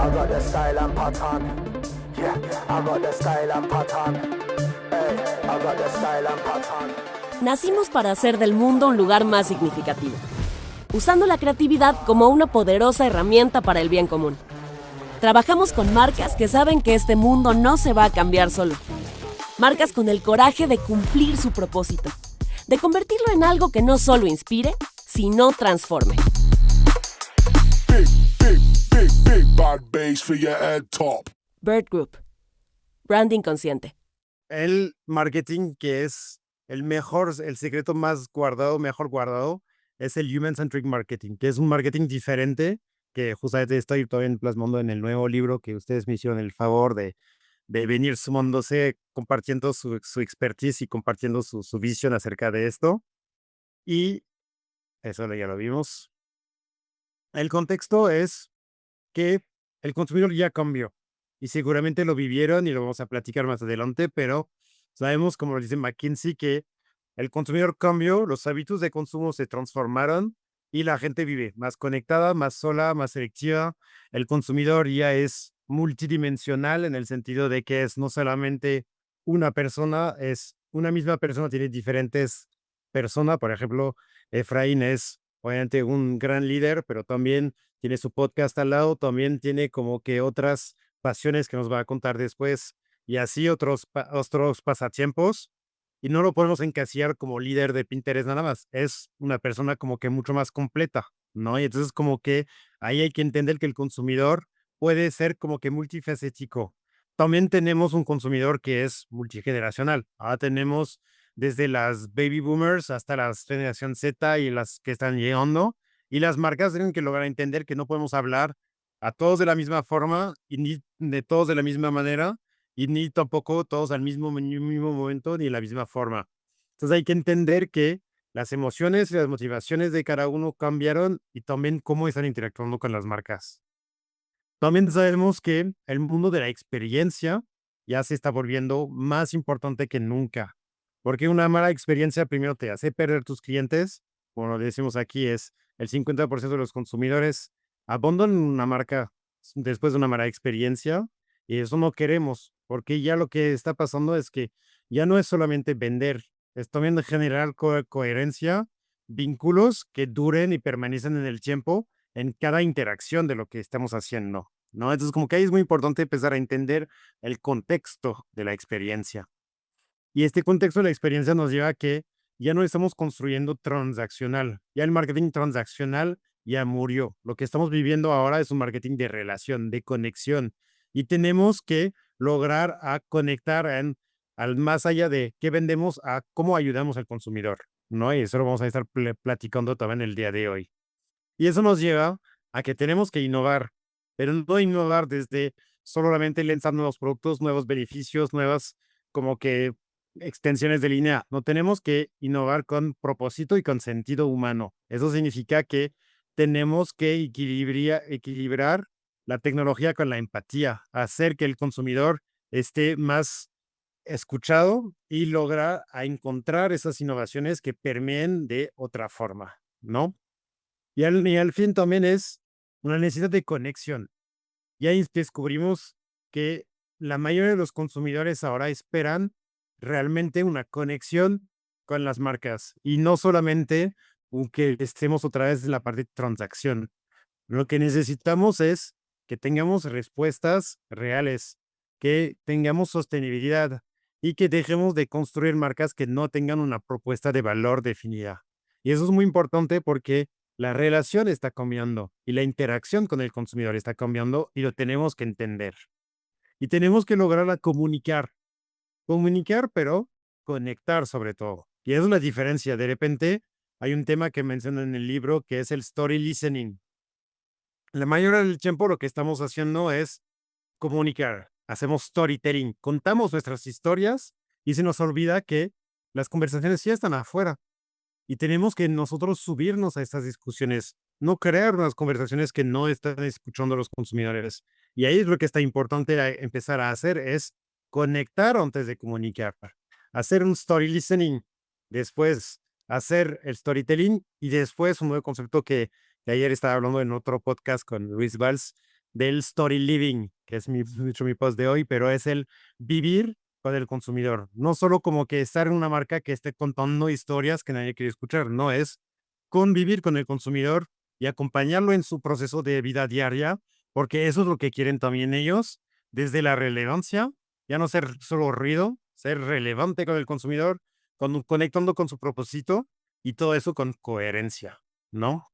I got the style and pattern. Yeah, I got the style and pattern. Hey, I got the style and pattern. Nacimos para hacer del mundo un lugar más significativo, usando la creatividad como una poderosa herramienta para el bien común. Trabajamos con marcas que saben que este mundo no se va a cambiar solo. Marcas con el coraje de cumplir su propósito, de convertirlo en algo que no solo inspire, sino transforme. Big bad bass for your head top. Bird Group. Branding consciente. El marketing que es el secreto más guardado, mejor guardado, es el Human-Centric Marketing, que es un marketing diferente que justamente estoy todavía plasmando en el nuevo libro que ustedes me hicieron el favor de venir sumándose, compartiendo su expertise y compartiendo su visión acerca de esto. Y eso ya lo vimos. El contexto es que el consumidor ya cambió y seguramente lo vivieron y lo vamos a platicar más adelante, pero sabemos, como lo dice McKinsey, que el consumidor cambió, los hábitos de consumo se transformaron y la gente vive más conectada, más sola, más selectiva. El consumidor ya es multidimensional en el sentido de que es no solamente una persona, es una misma persona, tiene diferentes personas. Por ejemplo, Efraín es obviamente un gran líder, pero también tiene su podcast al lado, también tiene como que otras pasiones que nos va a contar después y así otros pasatiempos. Y no lo podemos encasillar como líder de Pinterest nada más. Es una persona como que mucho más completa, ¿no? Y entonces como que ahí hay que entender que el consumidor puede ser como que multifacético. También tenemos un consumidor que es multigeneracional. Ahora tenemos desde las baby boomers hasta la generación Z y las que están llegando. Y las marcas tienen que lograr entender que no podemos hablar a todos de la misma forma y ni de todos de la misma manera y ni tampoco todos al mismo momento ni de la misma forma. Entonces hay que entender que las emociones y las motivaciones de cada uno cambiaron y también cómo están interactuando con las marcas. También sabemos que el mundo de la experiencia ya se está volviendo más importante que nunca, porque una mala experiencia primero te hace perder tus clientes, como lo decimos aquí, es el 50% de los consumidores abandonan una marca después de una mala experiencia y eso no queremos, porque ya lo que está pasando es que ya no es solamente vender, es también generar coherencia, vínculos que duren y permanecen en el tiempo en cada interacción de lo que estamos haciendo, ¿no? Entonces, como que ahí es muy importante empezar a entender el contexto de la experiencia. Y este contexto de la experiencia nos lleva a que ya no estamos construyendo transaccional. Ya el marketing transaccional ya murió. Lo que estamos viviendo ahora es un marketing de relación, de conexión. Y tenemos que lograr a conectar al más allá de qué vendemos a cómo ayudamos al consumidor, ¿no? Y eso lo vamos a estar platicando también el día de hoy. Y eso nos lleva a que tenemos que innovar, pero no innovar desde solamente lanzar nuevos productos, nuevos beneficios, nuevas como que extensiones de línea. No tenemos que innovar con propósito y con sentido humano. Eso significa que tenemos que equilibrar la tecnología con la empatía, hacer que el consumidor esté más escuchado y lograr a encontrar esas innovaciones que permeen de otra forma, ¿no? Y al fin también es una necesidad de conexión. Y ahí descubrimos que la mayoría de los consumidores ahora esperan realmente una conexión con las marcas y no solamente que estemos otra vez en la parte de transacción. Lo que necesitamos es que tengamos respuestas reales, que tengamos sostenibilidad y que dejemos de construir marcas que no tengan una propuesta de valor definida. Y eso es muy importante porque la relación está cambiando y la interacción con el consumidor está cambiando y lo tenemos que entender. Y tenemos que lograr comunicar. Comunicar, pero conectar sobre todo. Y esa es la diferencia. De repente hay un tema que menciona en el libro que es el story listening. La mayoría del tiempo lo que estamos haciendo es comunicar. Hacemos storytelling. Contamos nuestras historias y se nos olvida que las conversaciones sí están afuera. Y tenemos que nosotros subirnos a estas discusiones, no crear unas conversaciones que no están escuchando los consumidores. Y ahí es lo que está importante empezar a hacer, es conectar antes de comunicar. Hacer un story listening, después hacer el storytelling y después un nuevo concepto que ayer estaba hablando en otro podcast con Luis Valls, del story living, que es mucho mi post de hoy, pero es el vivir con el consumidor. No solo como que estar en una marca que esté contando historias que nadie quiere escuchar, no, es convivir con el consumidor y acompañarlo en su proceso de vida diaria, porque eso es lo que quieren también ellos, desde la relevancia, ya no ser solo ruido, ser relevante con el consumidor, conectando con su propósito y todo eso con coherencia, ¿no?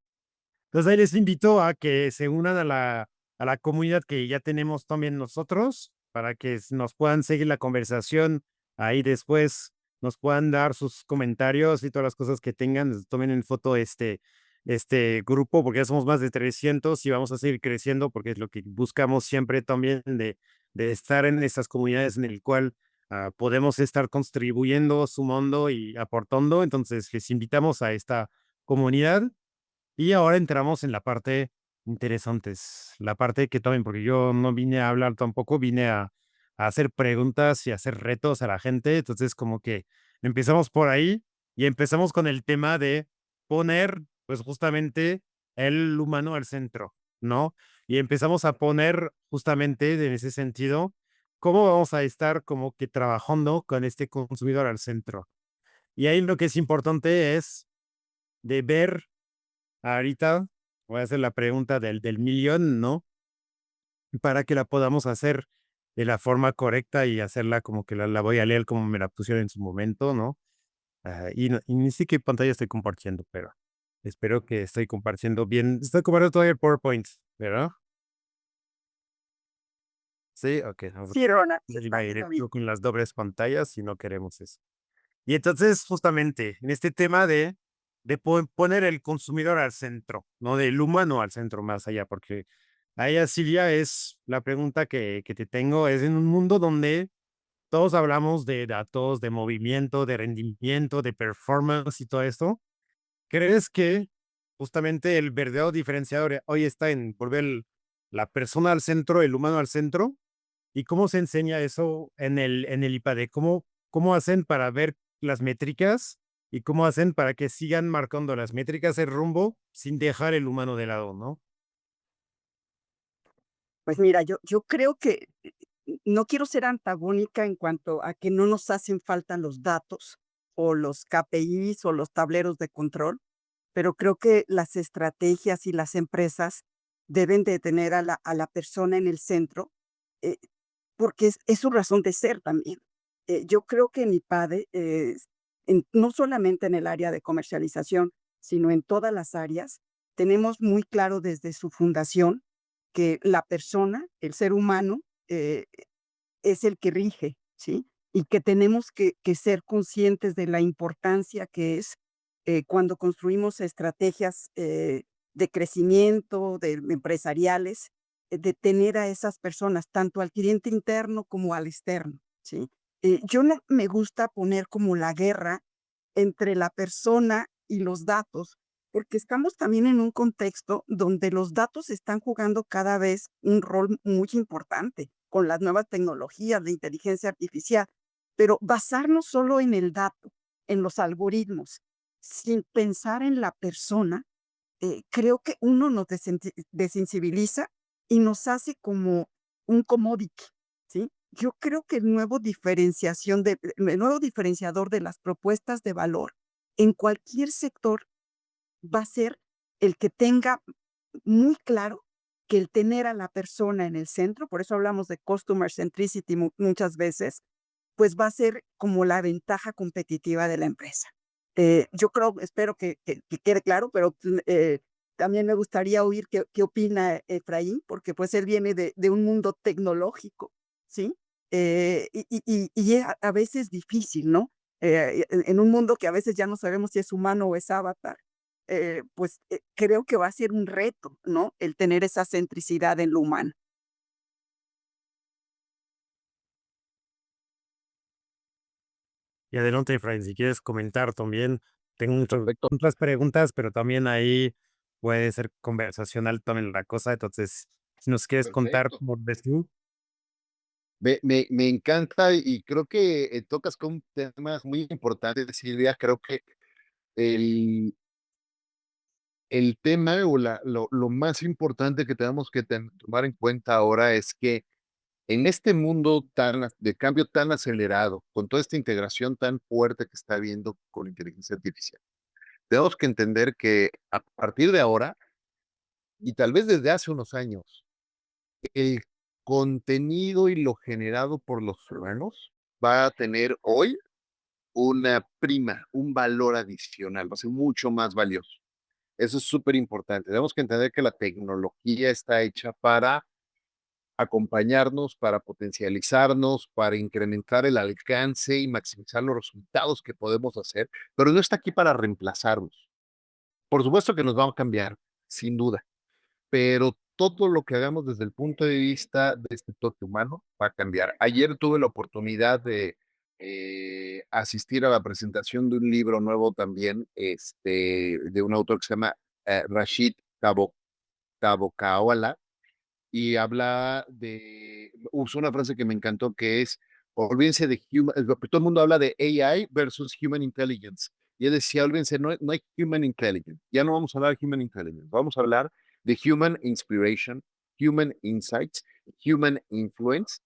Entonces ahí les invito a que se unan a la comunidad que ya tenemos también nosotros, para que nos puedan seguir la conversación ahí después, nos puedan dar sus comentarios y todas las cosas que tengan, tomen en foto este grupo, porque ya somos más de 300 y vamos a seguir creciendo, porque es lo que buscamos siempre también de estar en estas comunidades en el cual podemos estar contribuyendo, sumando y aportando. Entonces les invitamos a esta comunidad y ahora entramos en la parte interesantes, la parte que también, porque yo no vine a hablar tampoco, vine a hacer preguntas y hacer retos a la gente. Entonces, como que empezamos por ahí y empezamos con el tema de poner, pues justamente el humano al centro, ¿no? Y empezamos a poner justamente en ese sentido, cómo vamos a estar como que trabajando con este consumidor al centro. Y ahí lo que es importante es de ver. Ahorita voy a hacer la pregunta del millón, ¿no? Para que la podamos hacer de la forma correcta y hacerla como que la voy a leer como me la pusieron en su momento, ¿no? Y ni sé qué pantalla estoy compartiendo, pero espero que estoy compartiendo bien. Estoy compartiendo todavía el PowerPoint, ¿verdad? Sí, ok. Vamos Sí, Ronald, a ir está bien. directo con las dobles pantallas si no queremos eso. Y entonces, justamente, en este tema de poner el consumidor al centro, no del humano al centro más allá, porque ahí, Silvia, es la pregunta que te tengo, es en un mundo donde todos hablamos de datos, de movimiento, de rendimiento, de performance y todo esto. ¿Crees que justamente el verdadero diferenciador hoy está en volver la persona al centro, el humano al centro? ¿Y cómo se enseña eso en el IPADE? ¿Cómo hacen para ver las métricas y cómo hacen para que sigan marcando las métricas el rumbo sin dejar el humano de lado, ¿no? Pues mira, yo creo que no quiero ser antagónica en cuanto a que no nos hacen falta los datos o los KPIs o los tableros de control, pero creo que las estrategias y las empresas deben de tener a la persona en el centro, eh, porque es su razón de ser también. Yo creo que en IPADE, no solamente en el área de comercialización, sino en todas las áreas, tenemos muy claro desde su fundación que la persona, el ser humano, es el que rige, ¿sí? Y que tenemos que ser conscientes de la importancia que es cuando construimos estrategias de crecimiento, de empresariales, de tener a esas personas, tanto al cliente interno como al externo, ¿sí? Yo no me gusta poner como la guerra entre la persona y los datos, porque estamos también en un contexto donde los datos están jugando cada vez un rol muy importante con las nuevas tecnologías de inteligencia artificial, pero basarnos solo en el dato, en los algoritmos, sin pensar en la persona, creo que uno nos desensibiliza y nos hace como un commodity, ¿sí? Yo creo que el nuevo diferenciador de las propuestas de valor en cualquier sector va a ser el que tenga muy claro que el tener a la persona en el centro, por eso hablamos de customer centricity muchas veces, pues va a ser como la ventaja competitiva de la empresa. Yo creo, espero que quede claro, pero también me gustaría oír qué opina Efraín, porque pues él viene de un mundo tecnológico, ¿sí? Y es a veces difícil, ¿no? En un mundo que a veces ya no sabemos si es humano o es avatar, pues creo que va a ser un reto, ¿no? El tener esa centricidad en lo humano. Y adelante, Efraín, si quieres comentar también, tengo muchas Perfecto, otras preguntas, pero también ahí puede ser conversacional también la cosa. Entonces, si nos quieres contar perfecto. cómo ves tú. Me encanta y creo que tocas con un tema muy importante, Silvia. Creo que el, el tema o lo más importante que tenemos que tomar en cuenta ahora es que en este mundo de cambio tan acelerado, con toda esta integración tan fuerte que está habiendo con la inteligencia artificial, tenemos que entender que a partir de ahora, y tal vez desde hace unos años, el contenido y lo generado por los humanos va a tener hoy una prima, un valor adicional, va a ser mucho más valioso. Eso es súper importante. Tenemos que entender que la tecnología está hecha para acompañarnos, para potencializarnos, para incrementar el alcance y maximizar los resultados que podemos hacer, pero no está aquí para reemplazarnos. Por supuesto que nos va a cambiar, sin duda, pero todo lo que hagamos desde el punto de vista de este toque humano va a cambiar. Ayer tuve la oportunidad de asistir a la presentación de un libro nuevo también, de un autor que se llama Rashid Tabokaola, y habla usó una frase que me encantó que es, olvídense de todo el mundo habla de AI versus Human Intelligence. Y él decía, olvídense, no hay Human Intelligence, ya no vamos a hablar de Human Intelligence, vamos a hablar de Human Inspiration, Human Insights, Human Influence.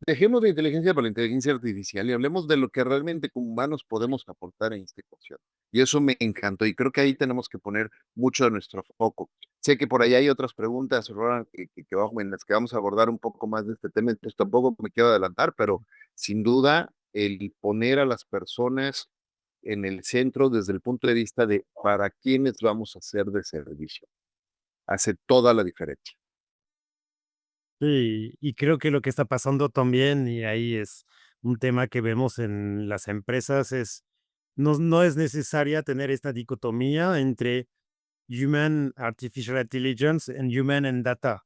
Dejemos de inteligencia por la inteligencia artificial y hablemos de lo que realmente como humanos podemos aportar en esta ecuación. Y eso me encantó y creo que ahí tenemos que poner mucho de nuestro foco. Sé que por ahí hay otras preguntas, Roland, en las que vamos a abordar un poco más de este tema, entonces tampoco me quiero adelantar, pero sin duda el poner a las personas en el centro desde el punto de vista de para quiénes vamos a ser de servicio hace toda la diferencia. Sí, y creo que lo que está pasando también, y ahí es un tema que vemos en las empresas, es no es necesaria tener esta dicotomía entre Human Artificial Intelligence and Human and Data.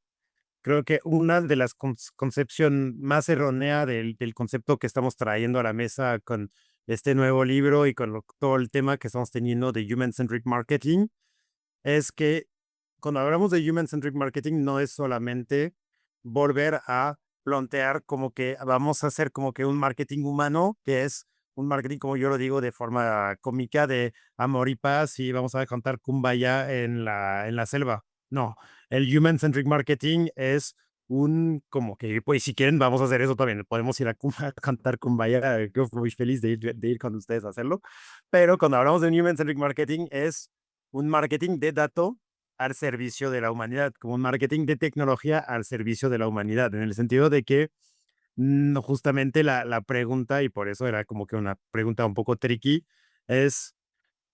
Creo que una de las concepción más errónea del concepto que estamos trayendo a la mesa con este nuevo libro y con todo el tema que estamos teniendo de Human-Centric Marketing es que cuando hablamos de Human-Centric Marketing no es solamente volver a plantear como que vamos a hacer como que un marketing humano, que es un marketing, como yo lo digo, de forma cómica, de amor y paz, y vamos a cantar Kumbaya en la selva. No, el human-centric marketing es como que, pues si quieren, vamos a hacer eso también. Podemos ir a, a cantar Kumbaya, yo muy feliz de ir con ustedes a hacerlo. Pero cuando hablamos de human-centric marketing es un marketing de dato al servicio de la humanidad, como un marketing de tecnología al servicio de la humanidad, en el sentido de que justamente la pregunta, y por eso era como que una pregunta un poco tricky, es,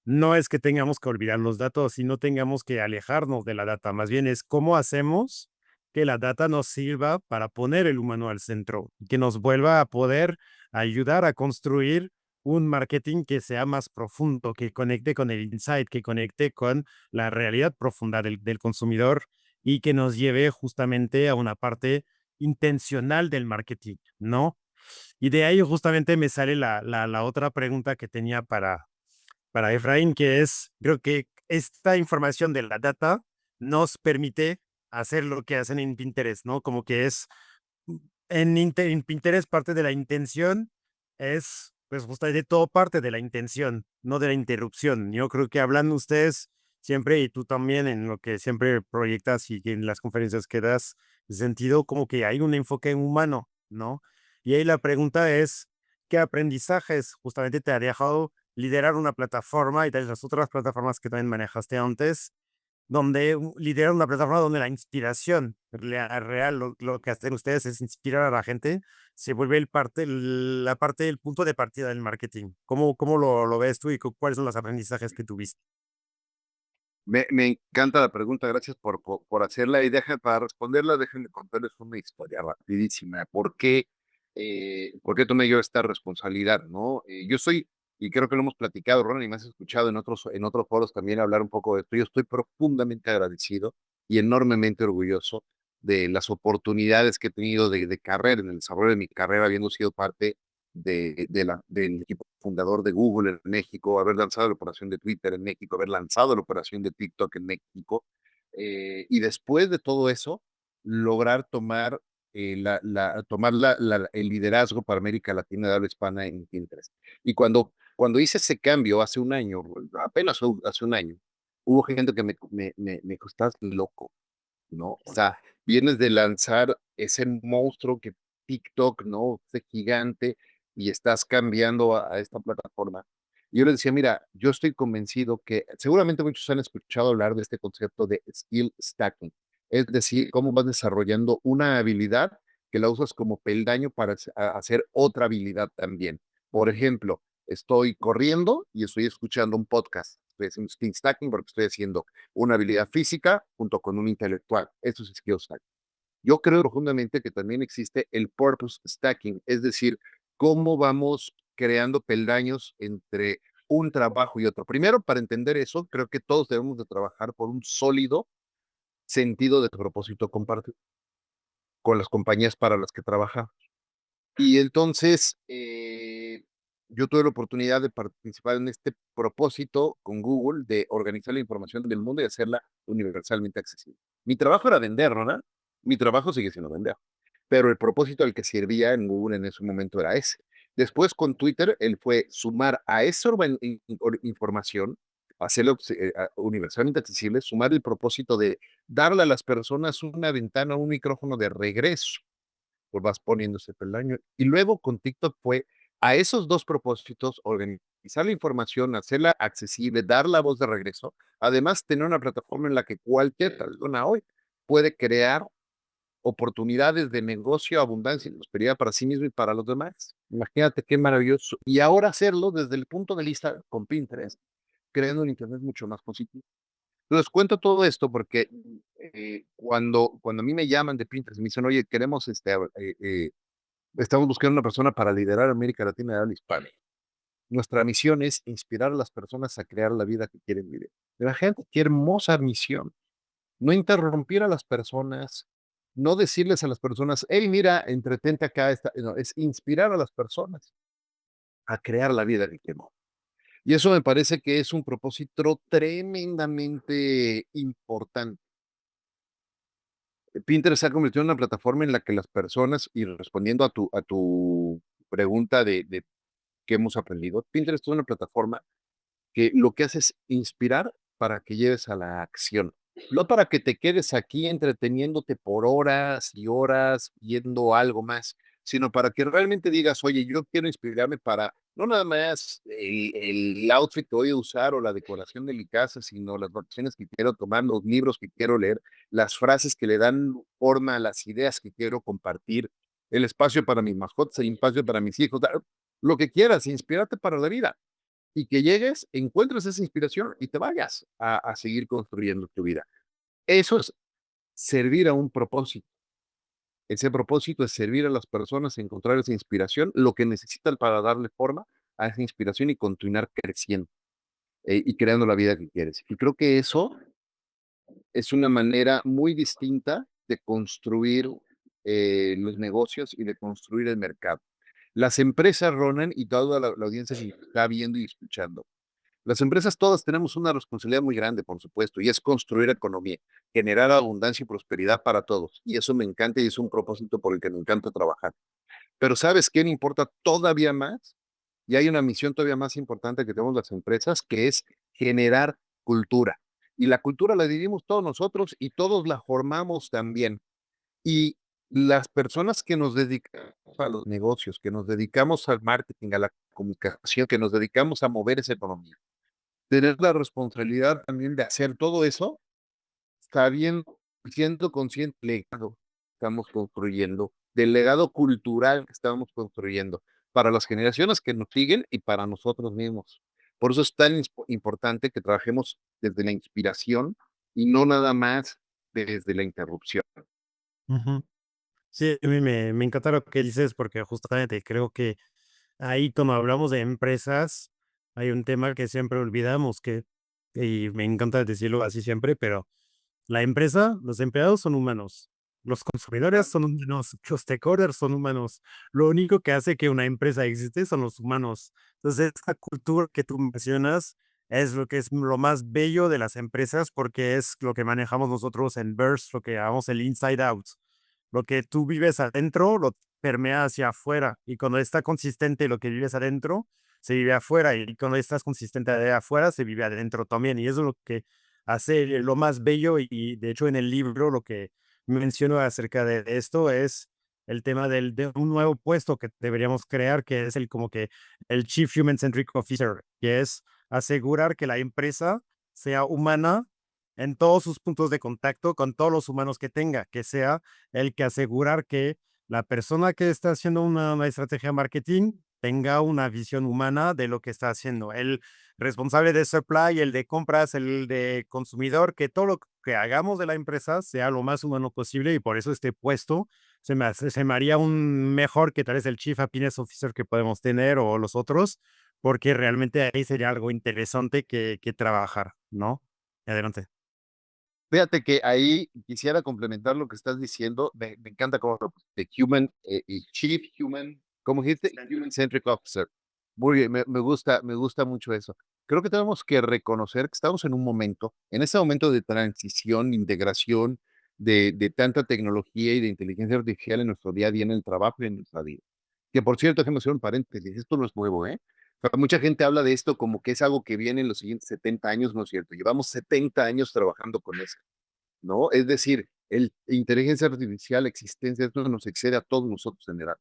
no es que tengamos que olvidar los datos, sino tengamos que alejarnos de la data, más bien es cómo hacemos que la data nos sirva para poner el humano al centro, que nos vuelva a poder ayudar a construir un marketing que sea más profundo, que conecte con el insight, que conecte con la realidad profunda del consumidor y que nos lleve justamente a una parte intencional del marketing, ¿no? Y de ahí justamente me sale la otra pregunta que tenía para Efraín, que es, creo que esta información de la data nos permite hacer lo que hacen en Pinterest, ¿no? Como que es, en Pinterest parte de la intención es, pues justamente todo parte de la intención, no de la interrupción. Yo creo que hablan ustedes siempre y tú también en lo que siempre proyectas y en las conferencias que das, sentido como que hay un enfoque humano, ¿no? Y ahí la pregunta es, ¿qué aprendizajes justamente te ha dejado liderar una plataforma y de las otras plataformas que también manejaste antes, donde liderar una plataforma donde la inspiración real, lo que hacen ustedes es inspirar a la gente, se vuelve la parte del punto de partida del marketing? ¿Cómo lo ves tú y cuáles son los aprendizajes que tuviste? Me encanta la pregunta, gracias por hacerla y para responderla, déjenme contarles una historia rapidísima. ¿Por qué tomé yo esta responsabilidad? ¿No? Yo soy, y creo que lo hemos platicado, Ron, y me has escuchado en otros foros también hablar un poco de esto. Yo estoy profundamente agradecido y enormemente orgulloso de las oportunidades que he tenido de carrera, en el desarrollo de mi carrera, habiendo sido parte del equipo fundador de Google en México, haber lanzado la operación de Twitter en México, haber lanzado la operación de TikTok en México, y después de todo eso, lograr tomar, el liderazgo para América Latina de habla hispana en Pinterest. Y cuando hice ese cambio hace un año, apenas hace un año, hubo gente que me dijo, estás loco, ¿no? O sea, vienes de lanzar ese monstruo que TikTok, ¿no? Ese gigante, y estás cambiando a esta plataforma. Y yo les decía, mira, yo estoy convencido que seguramente muchos han escuchado hablar de este concepto de skill stacking, es decir, cómo vas desarrollando una habilidad que la usas como peldaño para hacer otra habilidad también. Por ejemplo, estoy corriendo y estoy escuchando un podcast. Estoy haciendo skill stacking porque estoy haciendo una habilidad física junto con un intelectual. Eso es skill stacking. Yo creo profundamente que también existe el purpose stacking, es decir, cómo vamos creando peldaños entre un trabajo y otro. Primero, para entender eso, creo que todos debemos de trabajar por un sólido sentido de propósito compartido con las compañías para las que trabajamos. Y entonces, yo tuve la oportunidad de participar en este propósito con Google de organizar la información del mundo y hacerla universalmente accesible. Mi trabajo era vender, ¿no? Mi trabajo sigue siendo vender, pero el propósito al que servía en Google en ese momento era ese. Después con Twitter, él fue sumar a esa información, hacerlo universalmente accesible, sumar el propósito de darle a las personas una ventana, un micrófono de regreso, pues vas poniendo ese peldaño. Y luego con TikTok fue a esos dos propósitos, organizar la información, hacerla accesible, dar la voz de regreso, además tener una plataforma en la que cualquier persona hoy puede crear oportunidades de negocio, abundancia y prosperidad para sí mismo y para los demás. Imagínate qué maravilloso. Y ahora hacerlo desde el punto de vista con Pinterest, creando un Internet mucho más positivo. Entonces cuento todo esto porque cuando a mí me llaman de Pinterest y me dicen, oye, queremos, estamos buscando una persona para liderar América Latina y habla hispana. Nuestra misión es inspirar a las personas a crear la vida que quieren vivir. La gente, qué hermosa misión. No interrumpir a las personas, no decirles a las personas, hey, mira, entretente acá, no, es inspirar a las personas a crear la vida que queremos. Y eso me parece que es un propósito tremendamente importante. Pinterest se ha convertido en una plataforma en la que las personas, y respondiendo a tu pregunta de qué hemos aprendido, Pinterest es una plataforma que lo que hace es inspirar para que lleves a la acción. No para que te quedes aquí entreteniéndote por horas y horas viendo algo más, sino para que realmente digas, oye, yo quiero inspirarme para no nada más el outfit que voy a usar o la decoración de mi casa, sino las vacaciones que quiero tomar, los libros que quiero leer, las frases que le dan forma a las ideas que quiero compartir, el espacio para mis mascotas, el espacio para mis hijos, lo que quieras, inspírate para la vida y que llegues, encuentres esa inspiración y te vayas a seguir construyendo tu vida. Eso es servir a un propósito. Ese propósito es servir a las personas, encontrar esa inspiración, lo que necesitan para darle forma a esa inspiración y continuar creciendo y creando la vida que quieres. Y creo que eso es una manera muy distinta de construir los negocios y de construir el mercado. Las empresas, Ronan, y toda la audiencia que está viendo y escuchando, las empresas todas tenemos una responsabilidad muy grande, por supuesto, y es construir economía, generar abundancia y prosperidad para todos. Y eso me encanta y es un propósito por el que me encanta trabajar. Pero ¿sabes qué me importa todavía más? Y hay una misión todavía más importante que tenemos las empresas, que es generar cultura. Y la cultura la dividimos todos nosotros y todos la formamos también. Y las personas que nos dedicamos a los negocios, que nos dedicamos al marketing, a la comunicación, que nos dedicamos a mover esa economía, tener la responsabilidad también de hacer todo eso, sabiendo, siendo consciente del legado que estamos construyendo, del legado cultural que estamos construyendo para las generaciones que nos siguen y para nosotros mismos. Por eso es tan importante que trabajemos desde la inspiración y no nada más desde la interrupción. Ujú. Sí, a mí me encanta lo que dices porque justamente creo que ahí cuando hablamos de empresas hay un tema que siempre olvidamos y me encanta decirlo así siempre, pero la empresa, los empleados son humanos, los consumidores son humanos, los stakeholders son humanos. Lo único que hace que una empresa existe son los humanos. Entonces, esta cultura que tú mencionas es lo que es lo más bello de las empresas porque es lo que manejamos nosotros en Burst, lo que llamamos el inside out. Lo que tú vives adentro lo permea hacia afuera y cuando está consistente lo que vives adentro, se vive afuera y cuando estás consistente de afuera, se vive adentro también. Y eso es lo que hace lo más bello y de hecho en el libro lo que menciono acerca de esto es el tema de un nuevo puesto que deberíamos crear, que es el como que el Chief Human Centric Officer, que es asegurar que la empresa sea humana en todos sus puntos de contacto con todos los humanos que tenga, que sea el que asegurar que la persona que está haciendo una estrategia de marketing tenga una visión humana de lo que está haciendo. El responsable de supply, el de compras, el de consumidor, que todo lo que hagamos de la empresa sea lo más humano posible y por eso este puesto se me haría un mejor que tal vez el Chief Happiness Officer que podemos tener o los otros, porque realmente ahí sería algo interesante que trabajar, ¿no? Adelante. Fíjate que ahí quisiera complementar lo que estás diciendo. Me encanta cómo lo pusiste, Human, y Chief Human, ¿cómo dijiste? Human Centric Officer. Muy bien, me gusta mucho eso. Creo que tenemos que reconocer que estamos en ese momento de transición, integración de tanta tecnología y de inteligencia artificial en nuestro día a día, en el trabajo y en nuestra vida. Que por cierto, déjame hacer un paréntesis, esto no es nuevo, ¿eh? Pero mucha gente habla de esto como que es algo que viene en los siguientes 70 años, no es cierto. Llevamos 70 años trabajando con eso, ¿no? Es decir, el inteligencia artificial, existencia, esto nos excede a todos nosotros en edad,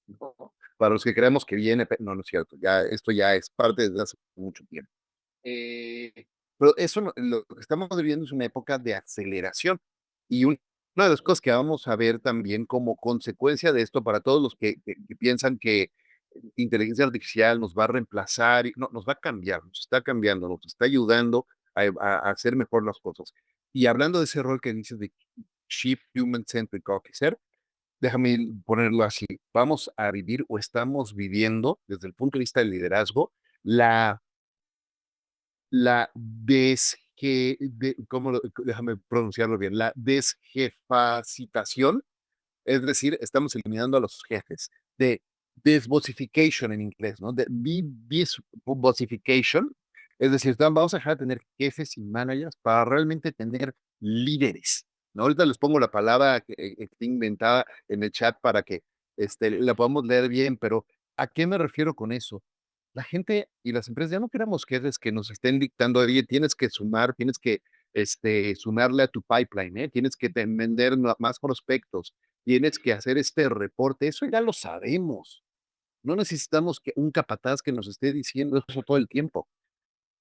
¿no? Para los que creemos que viene, no, no es cierto, ya, esto ya es parte desde hace mucho tiempo. Eh, pero eso, lo que estamos viviendo es una época de aceleración y una de las cosas que vamos a ver también como consecuencia de esto para todos los que piensan que inteligencia artificial nos va a reemplazar, no, nos va a cambiar, nos está cambiando, nos está ayudando a hacer mejor las cosas. Y hablando de ese rol que dices de Chief Human Centric Officer, déjame ponerlo así, vamos a vivir o estamos viviendo desde el punto de vista del liderazgo la, la déjame pronunciarlo bien, la desjefacitación, es decir, estamos eliminando a los jefes, de desbossification en inglés, ¿no? De desbossification, es decir, vamos a dejar de tener jefes y managers para realmente tener líderes, ¿no? Ahorita les pongo la palabra que está inventada en el chat para que la podamos leer bien, pero ¿a qué me refiero con eso? La gente y las empresas ya no queremos jefes que nos estén dictando, oye, tienes que sumar, tienes que sumarle a tu pipeline, ¿eh? Tienes que vender más prospectos, tienes que hacer este reporte, eso ya lo sabemos. No necesitamos que un capataz que nos esté diciendo eso todo el tiempo.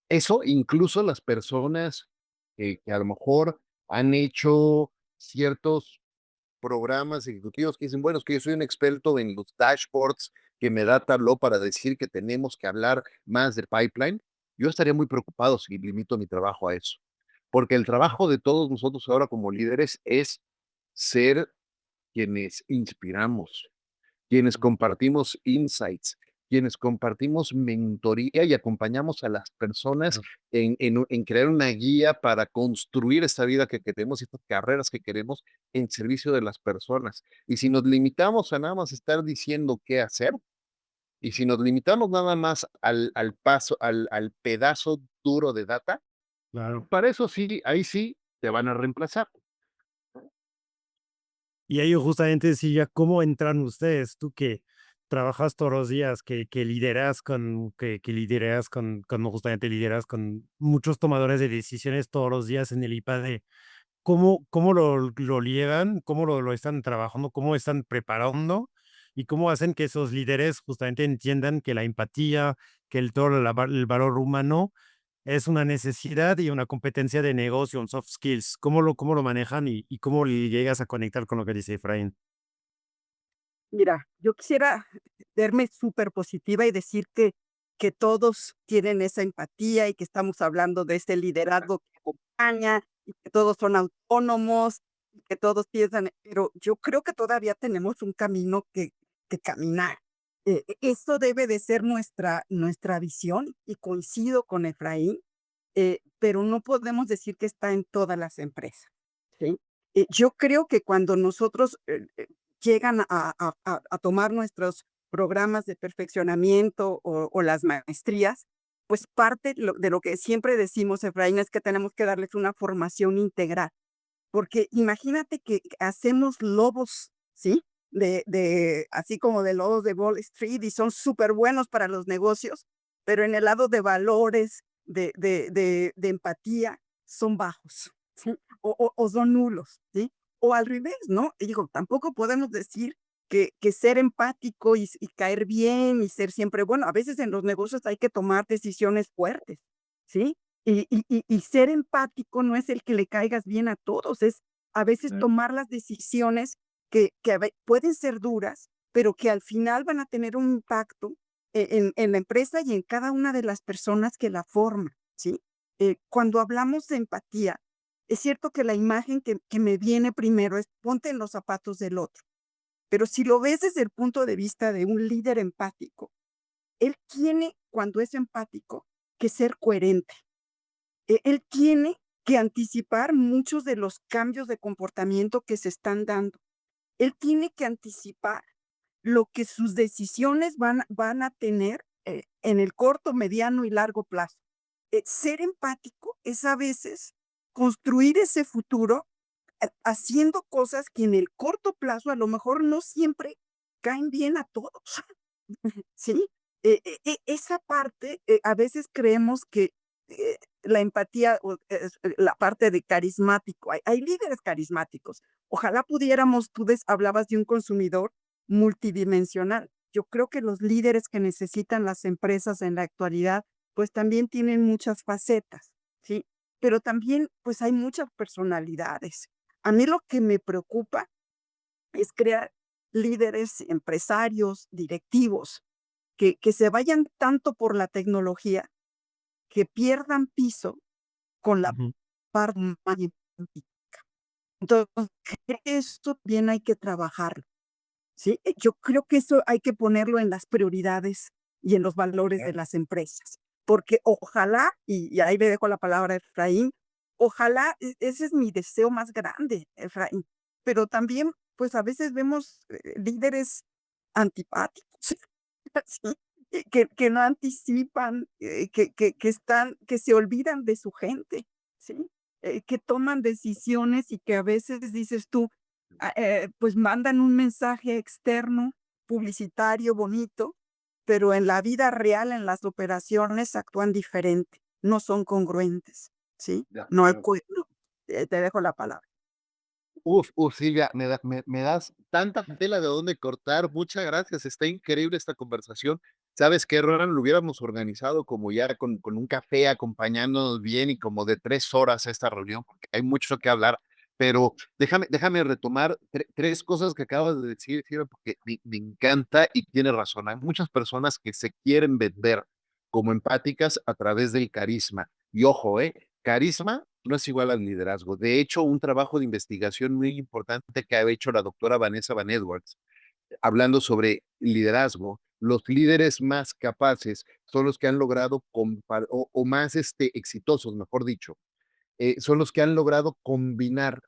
Eso incluso las personas que a lo mejor han hecho ciertos programas ejecutivos que dicen, bueno, es que yo soy un experto en los dashboards que me da Tableau para decir que tenemos que hablar más del pipeline. Yo estaría muy preocupado si limito mi trabajo a eso, porque el trabajo de todos nosotros ahora como líderes es ser quienes inspiramos, quienes compartimos insights, quienes compartimos mentoría y acompañamos a las personas en crear una guía para construir esta vida que queremos y estas carreras que queremos en servicio de las personas. Y si nos limitamos a nada más estar diciendo qué hacer, y si nos limitamos nada más al pedazo duro de data, Claro. para eso sí, ahí sí te van a reemplazar. Y ellos justamente decía, ¿cómo entran ustedes? Tú que trabajas todos los días, que lideras que lideras con justamente lideras con muchos tomadores de decisiones todos los días en el IPAD. ¿Cómo lo llevan? ¿Cómo lo están trabajando? ¿Cómo están preparando? ¿Y cómo hacen que esos líderes justamente entiendan que la empatía, que el valor humano es una necesidad y una competencia de negocio, un soft skills? ¿Cómo lo manejan y cómo le llegas a conectar con lo que dice Efraín? Mira, yo quisiera verme súper positiva y decir que todos tienen esa empatía y que estamos hablando de este liderazgo que acompaña y que todos son autónomos y que todos piensan, pero yo creo que todavía tenemos un camino que caminar. Esto debe de ser nuestra visión y coincido con Efraín, pero no podemos decir que está en todas las empresas, ¿sí? Yo creo que cuando nosotros llegan a tomar nuestros programas de perfeccionamiento o las maestrías, pues parte de lo que siempre decimos, Efraín, es que tenemos que darles una formación integral, porque imagínate que hacemos lobos, ¿sí? Así como de lobos de Wall Street y son súper buenos para los negocios, pero en el lado de valores, de empatía, son bajos, ¿sí? O son nulos, ¿sí? O al revés, ¿no? Y digo, tampoco podemos decir que ser empático y caer bien y ser siempre bueno. A veces en los negocios hay que tomar decisiones fuertes, ¿sí? Y ser empático no es el que le caigas bien a todos, es a veces tomar las decisiones que pueden ser duras, pero que al final van a tener un impacto en la empresa y en cada una de las personas que la forman, ¿sí? Cuando hablamos de empatía, es cierto que la imagen que me viene primero es ponte en los zapatos del otro, pero si lo ves desde el punto de vista de un líder empático, él tiene, cuando es empático, que ser coherente. Él tiene que anticipar muchos de los cambios de comportamiento que se están dando. Él tiene que anticipar lo que sus decisiones van a tener en el corto, mediano y largo plazo. Ser empático es a veces construir ese futuro haciendo cosas que en el corto plazo a lo mejor no siempre caen bien a todos, ¿sí? Esa parte, a veces creemos que la empatía, la parte de carismático, hay líderes carismáticos. Ojalá pudiéramos, hablabas de un consumidor multidimensional. Yo creo que los líderes que necesitan las empresas en la actualidad, pues también tienen muchas facetas, ¿sí? Pero también, pues hay muchas personalidades. A mí lo que me preocupa es crear líderes, empresarios, directivos, que se vayan tanto por la tecnología, que pierdan piso con la Ujú. parte humana y empática. Entonces, creo que esto también hay que trabajarlo, ¿sí? Yo creo que eso hay que ponerlo en las prioridades y en los valores de las empresas, porque ojalá, y ahí le dejo la palabra a Efraín, ojalá, ese es mi deseo más grande, Efraín, pero también, pues, a veces vemos, líderes antipáticos, ¿sí? Que no anticipan, que se olvidan de su gente, ¿sí? Que toman decisiones y que a veces dices tú, pues mandan un mensaje externo, publicitario, bonito, pero en la vida real, en las operaciones, actúan diferente, no son congruentes, ¿sí? De No, acuerdo. no, te dejo la palabra. Silvia, me das tanta tela de dónde cortar. Muchas gracias. Está increíble esta conversación. ¿Sabes qué, Roland? Lo hubiéramos organizado como ya con un café acompañándonos bien y como de 3 horas esta reunión, porque hay mucho que hablar. Pero déjame retomar tres cosas que acabas de decir, Silvia, porque me encanta y tiene razón. Hay muchas personas que se quieren vender como empáticas a través del carisma. Y ojo, carisma no es igual al liderazgo. De hecho, un trabajo de investigación muy importante que ha hecho la doctora Vanessa Van Edwards, hablando sobre liderazgo, los líderes más capaces son los que han logrado, o más exitosos, mejor dicho, son los que han logrado combinar,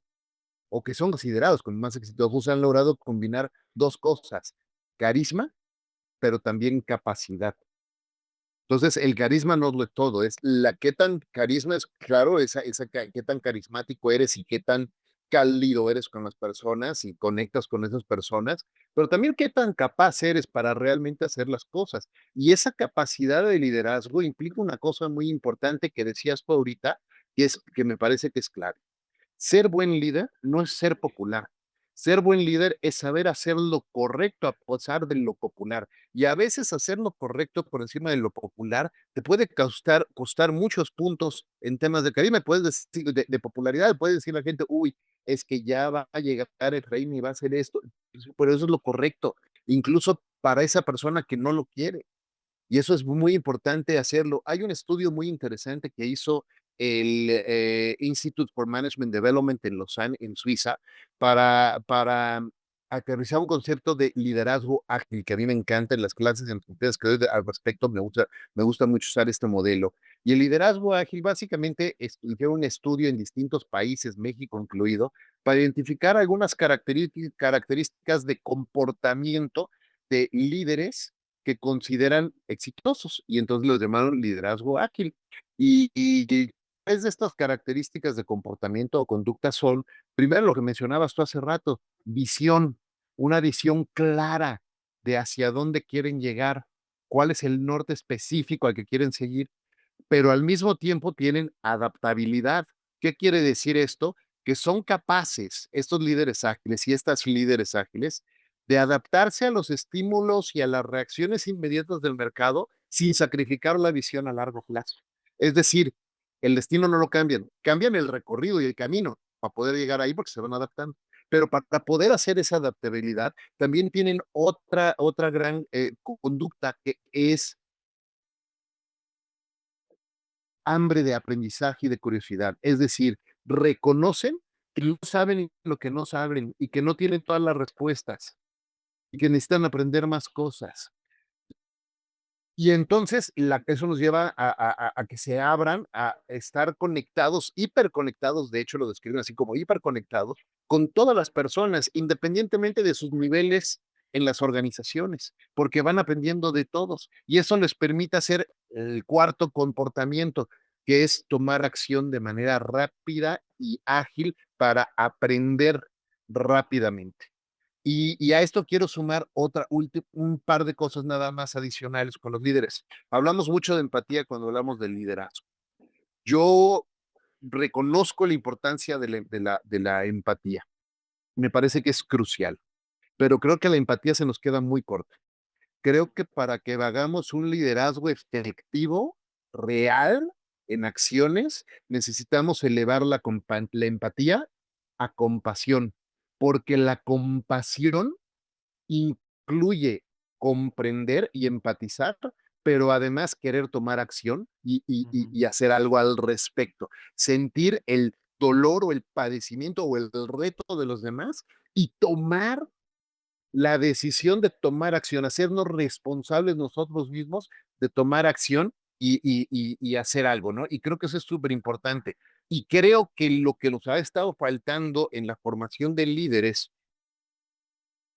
o que son considerados como más exitosos, han logrado combinar dos cosas, carisma, pero también capacidad. Entonces, el carisma no es lo todo, es qué tan carisma es, claro, qué tan carismático eres y qué tan cálido eres con las personas y conectas con esas personas, pero también qué tan capaz eres para realmente hacer las cosas. Y esa capacidad de liderazgo implica una cosa muy importante que decías tú ahorita, y es que me parece que es clave. Ser buen líder no es ser popular. Ser buen líder es saber hacer lo correcto a pesar de lo popular. Y a veces hacer lo correcto por encima de lo popular te puede costar muchos puntos en temas de carisma. Puedes decir, de popularidad, puede decir la gente, uy, es que ya va a llegar el rey y va a hacer esto. Pero eso es lo correcto, incluso para esa persona que no lo quiere. Y eso es muy importante hacerlo. Hay un estudio muy interesante que hizo el Institute for Management Development en Lausanne, en Suiza, para aterrizar un concepto de liderazgo ágil, que a mí me encanta en las clases en ustedes que doy al respecto, me gusta mucho usar este modelo. Y el liderazgo ágil básicamente fue un estudio en distintos países, México incluido, para identificar algunas características de comportamiento de líderes que consideran exitosos y entonces los llamaron liderazgo ágil. Y es de estas características de comportamiento o conducta son, primero lo que mencionabas tú hace rato, visión, una visión clara de hacia dónde quieren llegar, cuál es el norte específico al que quieren seguir, pero al mismo tiempo tienen adaptabilidad. ¿Qué quiere decir esto? Que son capaces estos líderes ágiles y estas líderes ágiles de adaptarse a los estímulos y a las reacciones inmediatas del mercado sin sacrificar la visión a largo plazo. Es decir, el destino no lo cambian, cambian el recorrido y el camino para poder llegar ahí porque se van adaptando. Pero para poder hacer esa adaptabilidad, también tienen otra gran conducta que es hambre de aprendizaje y de curiosidad. Es decir, reconocen que no saben lo que no saben y que no tienen todas las respuestas y que necesitan aprender más cosas. Y entonces eso nos lleva a que se abran a estar conectados, hiperconectados, de hecho lo describen así como hiperconectados, con todas las personas, independientemente de sus niveles en las organizaciones, porque van aprendiendo de todos. Y eso les permite hacer el cuarto comportamiento, que es tomar acción de manera rápida y ágil para aprender rápidamente. Y a esto quiero sumar un par de cosas nada más adicionales con los líderes. Hablamos mucho de empatía cuando hablamos del liderazgo. Yo reconozco la importancia de la empatía. Me parece que es crucial, pero creo que la empatía se nos queda muy corta. Creo que para que hagamos un liderazgo efectivo, real, en acciones, necesitamos elevar la empatía a compasión, porque la compasión incluye comprender y empatizar, pero además querer tomar acción y hacer algo al respecto. Sentir el dolor o el padecimiento o el reto de los demás y tomar la decisión de tomar acción, hacernos responsables nosotros mismos de tomar acción y hacer algo, ¿no? Y creo que eso es súper importante. Y creo que lo que nos ha estado faltando en la formación de líderes,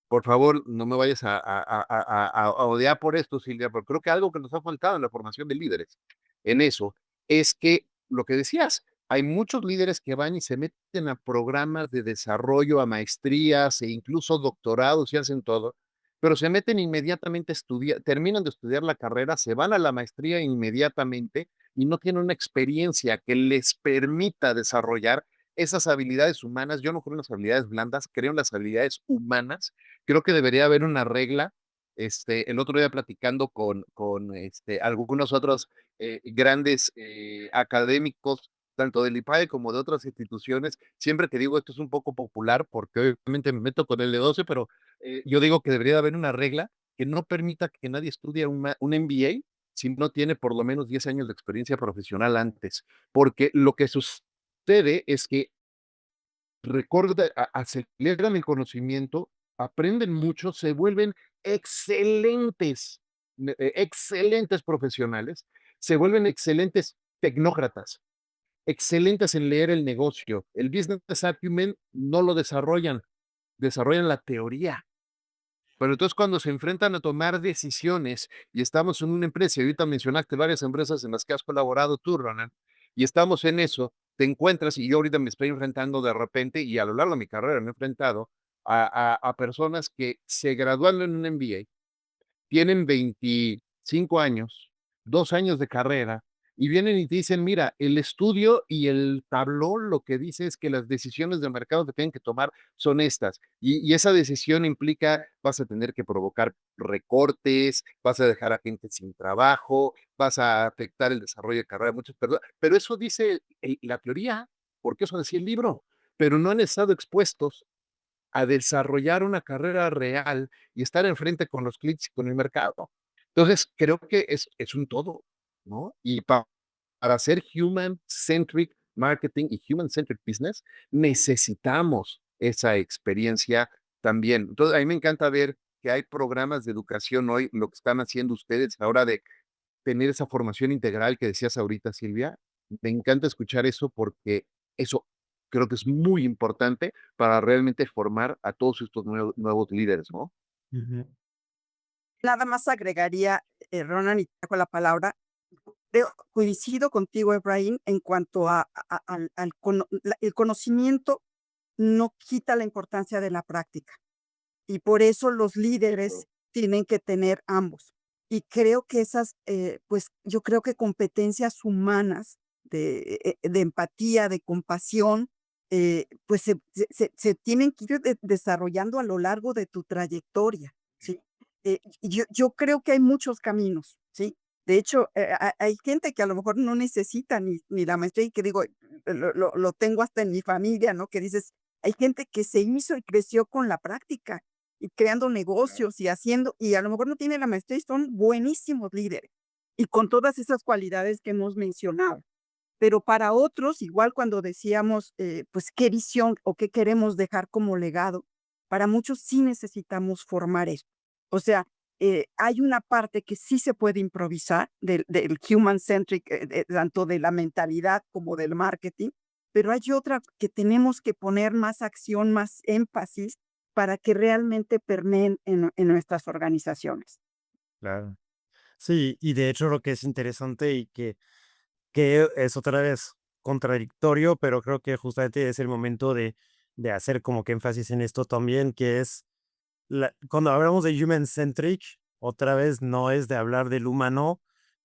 por favor, no me vayas a odiar por esto, Silvia, pero creo que algo que nos ha faltado en la formación de líderes, en eso, es que lo que decías, hay muchos líderes que van y se meten a programas de desarrollo, a maestrías e incluso doctorados y hacen todo, pero se meten inmediatamente a estudiar, terminan de estudiar la carrera, se van a la maestría inmediatamente y no tienen una experiencia que les permita desarrollar esas habilidades humanas. Yo no creo en las habilidades blandas, creo en las habilidades humanas. Creo que debería haber una regla. El otro día platicando con algunos otros grandes académicos, tanto del IPADE como de otras instituciones, siempre que digo esto es un poco popular, porque obviamente me meto con el L12, pero yo digo que debería haber una regla que no permita que nadie estudie un MBA si no tiene por lo menos 10 años de experiencia profesional antes, porque lo que sucede es que aceleran el conocimiento, aprenden mucho, se vuelven excelentes, excelentes profesionales, se vuelven excelentes tecnócratas, excelentes en leer el negocio. El business acumen no lo desarrollan, desarrollan la teoría. Pero entonces cuando se enfrentan a tomar decisiones y estamos en una empresa, y ahorita mencionaste varias empresas en las que has colaborado tú, Ronan, y estamos en eso, te encuentras, y yo ahorita me estoy enfrentando de repente, y a lo largo de mi carrera me he enfrentado a personas que se graduaron en un MBA, tienen 25 años, 2 años de carrera, y vienen y te dicen, mira, el estudio y el tablón lo que dice es que las decisiones del mercado que tienen que tomar son estas, y esa decisión implica, vas a tener que provocar recortes, vas a dejar a gente sin trabajo, vas a afectar el desarrollo de carrera de muchas personas, pero eso dice la teoría, porque eso decía el libro, pero no han estado expuestos a desarrollar una carrera real y estar enfrente con los clics y con el mercado. Entonces, creo que es un todo, ¿no? Y para hacer human-centric marketing y human-centric business, necesitamos esa experiencia también. Entonces, a mí me encanta ver que hay programas de educación hoy, lo que están haciendo ustedes ahora de tener esa formación integral que decías ahorita, Silvia. Me encanta escuchar eso porque eso creo que es muy importante para realmente formar a todos estos nuevos líderes, ¿no? Ujú. Nada más agregaría, Ronan, y te dejo la palabra. Creo, coincido contigo, Efraín, en cuanto el conocimiento no quita la importancia de la práctica. Y por eso los líderes tienen que tener ambos. Y creo que esas, pues yo creo que competencias humanas de empatía, de compasión, pues se tienen que ir desarrollando a lo largo de tu trayectoria, ¿sí? Yo creo que hay muchos caminos, ¿sí? De hecho, hay gente que a lo mejor no necesita ni la maestría y que digo, lo tengo hasta en mi familia, ¿no? Que dices, hay gente que se hizo y creció con la práctica y creando negocios y haciendo, y a lo mejor no tiene la maestría y son buenísimos líderes y con todas esas cualidades que hemos mencionado. Pero para otros, igual cuando decíamos, pues, qué visión o qué queremos dejar como legado, para muchos sí necesitamos formar eso. O sea, hay una parte que sí se puede improvisar del human centric, tanto de la mentalidad como del marketing, pero hay otra que tenemos que poner más acción, más énfasis para que realmente permeen en nuestras organizaciones. Claro. Sí, y de hecho lo que es interesante y que es otra vez contradictorio, pero creo que justamente es el momento de hacer como que énfasis en esto también, que es cuando hablamos de human centric, otra vez no es de hablar del humano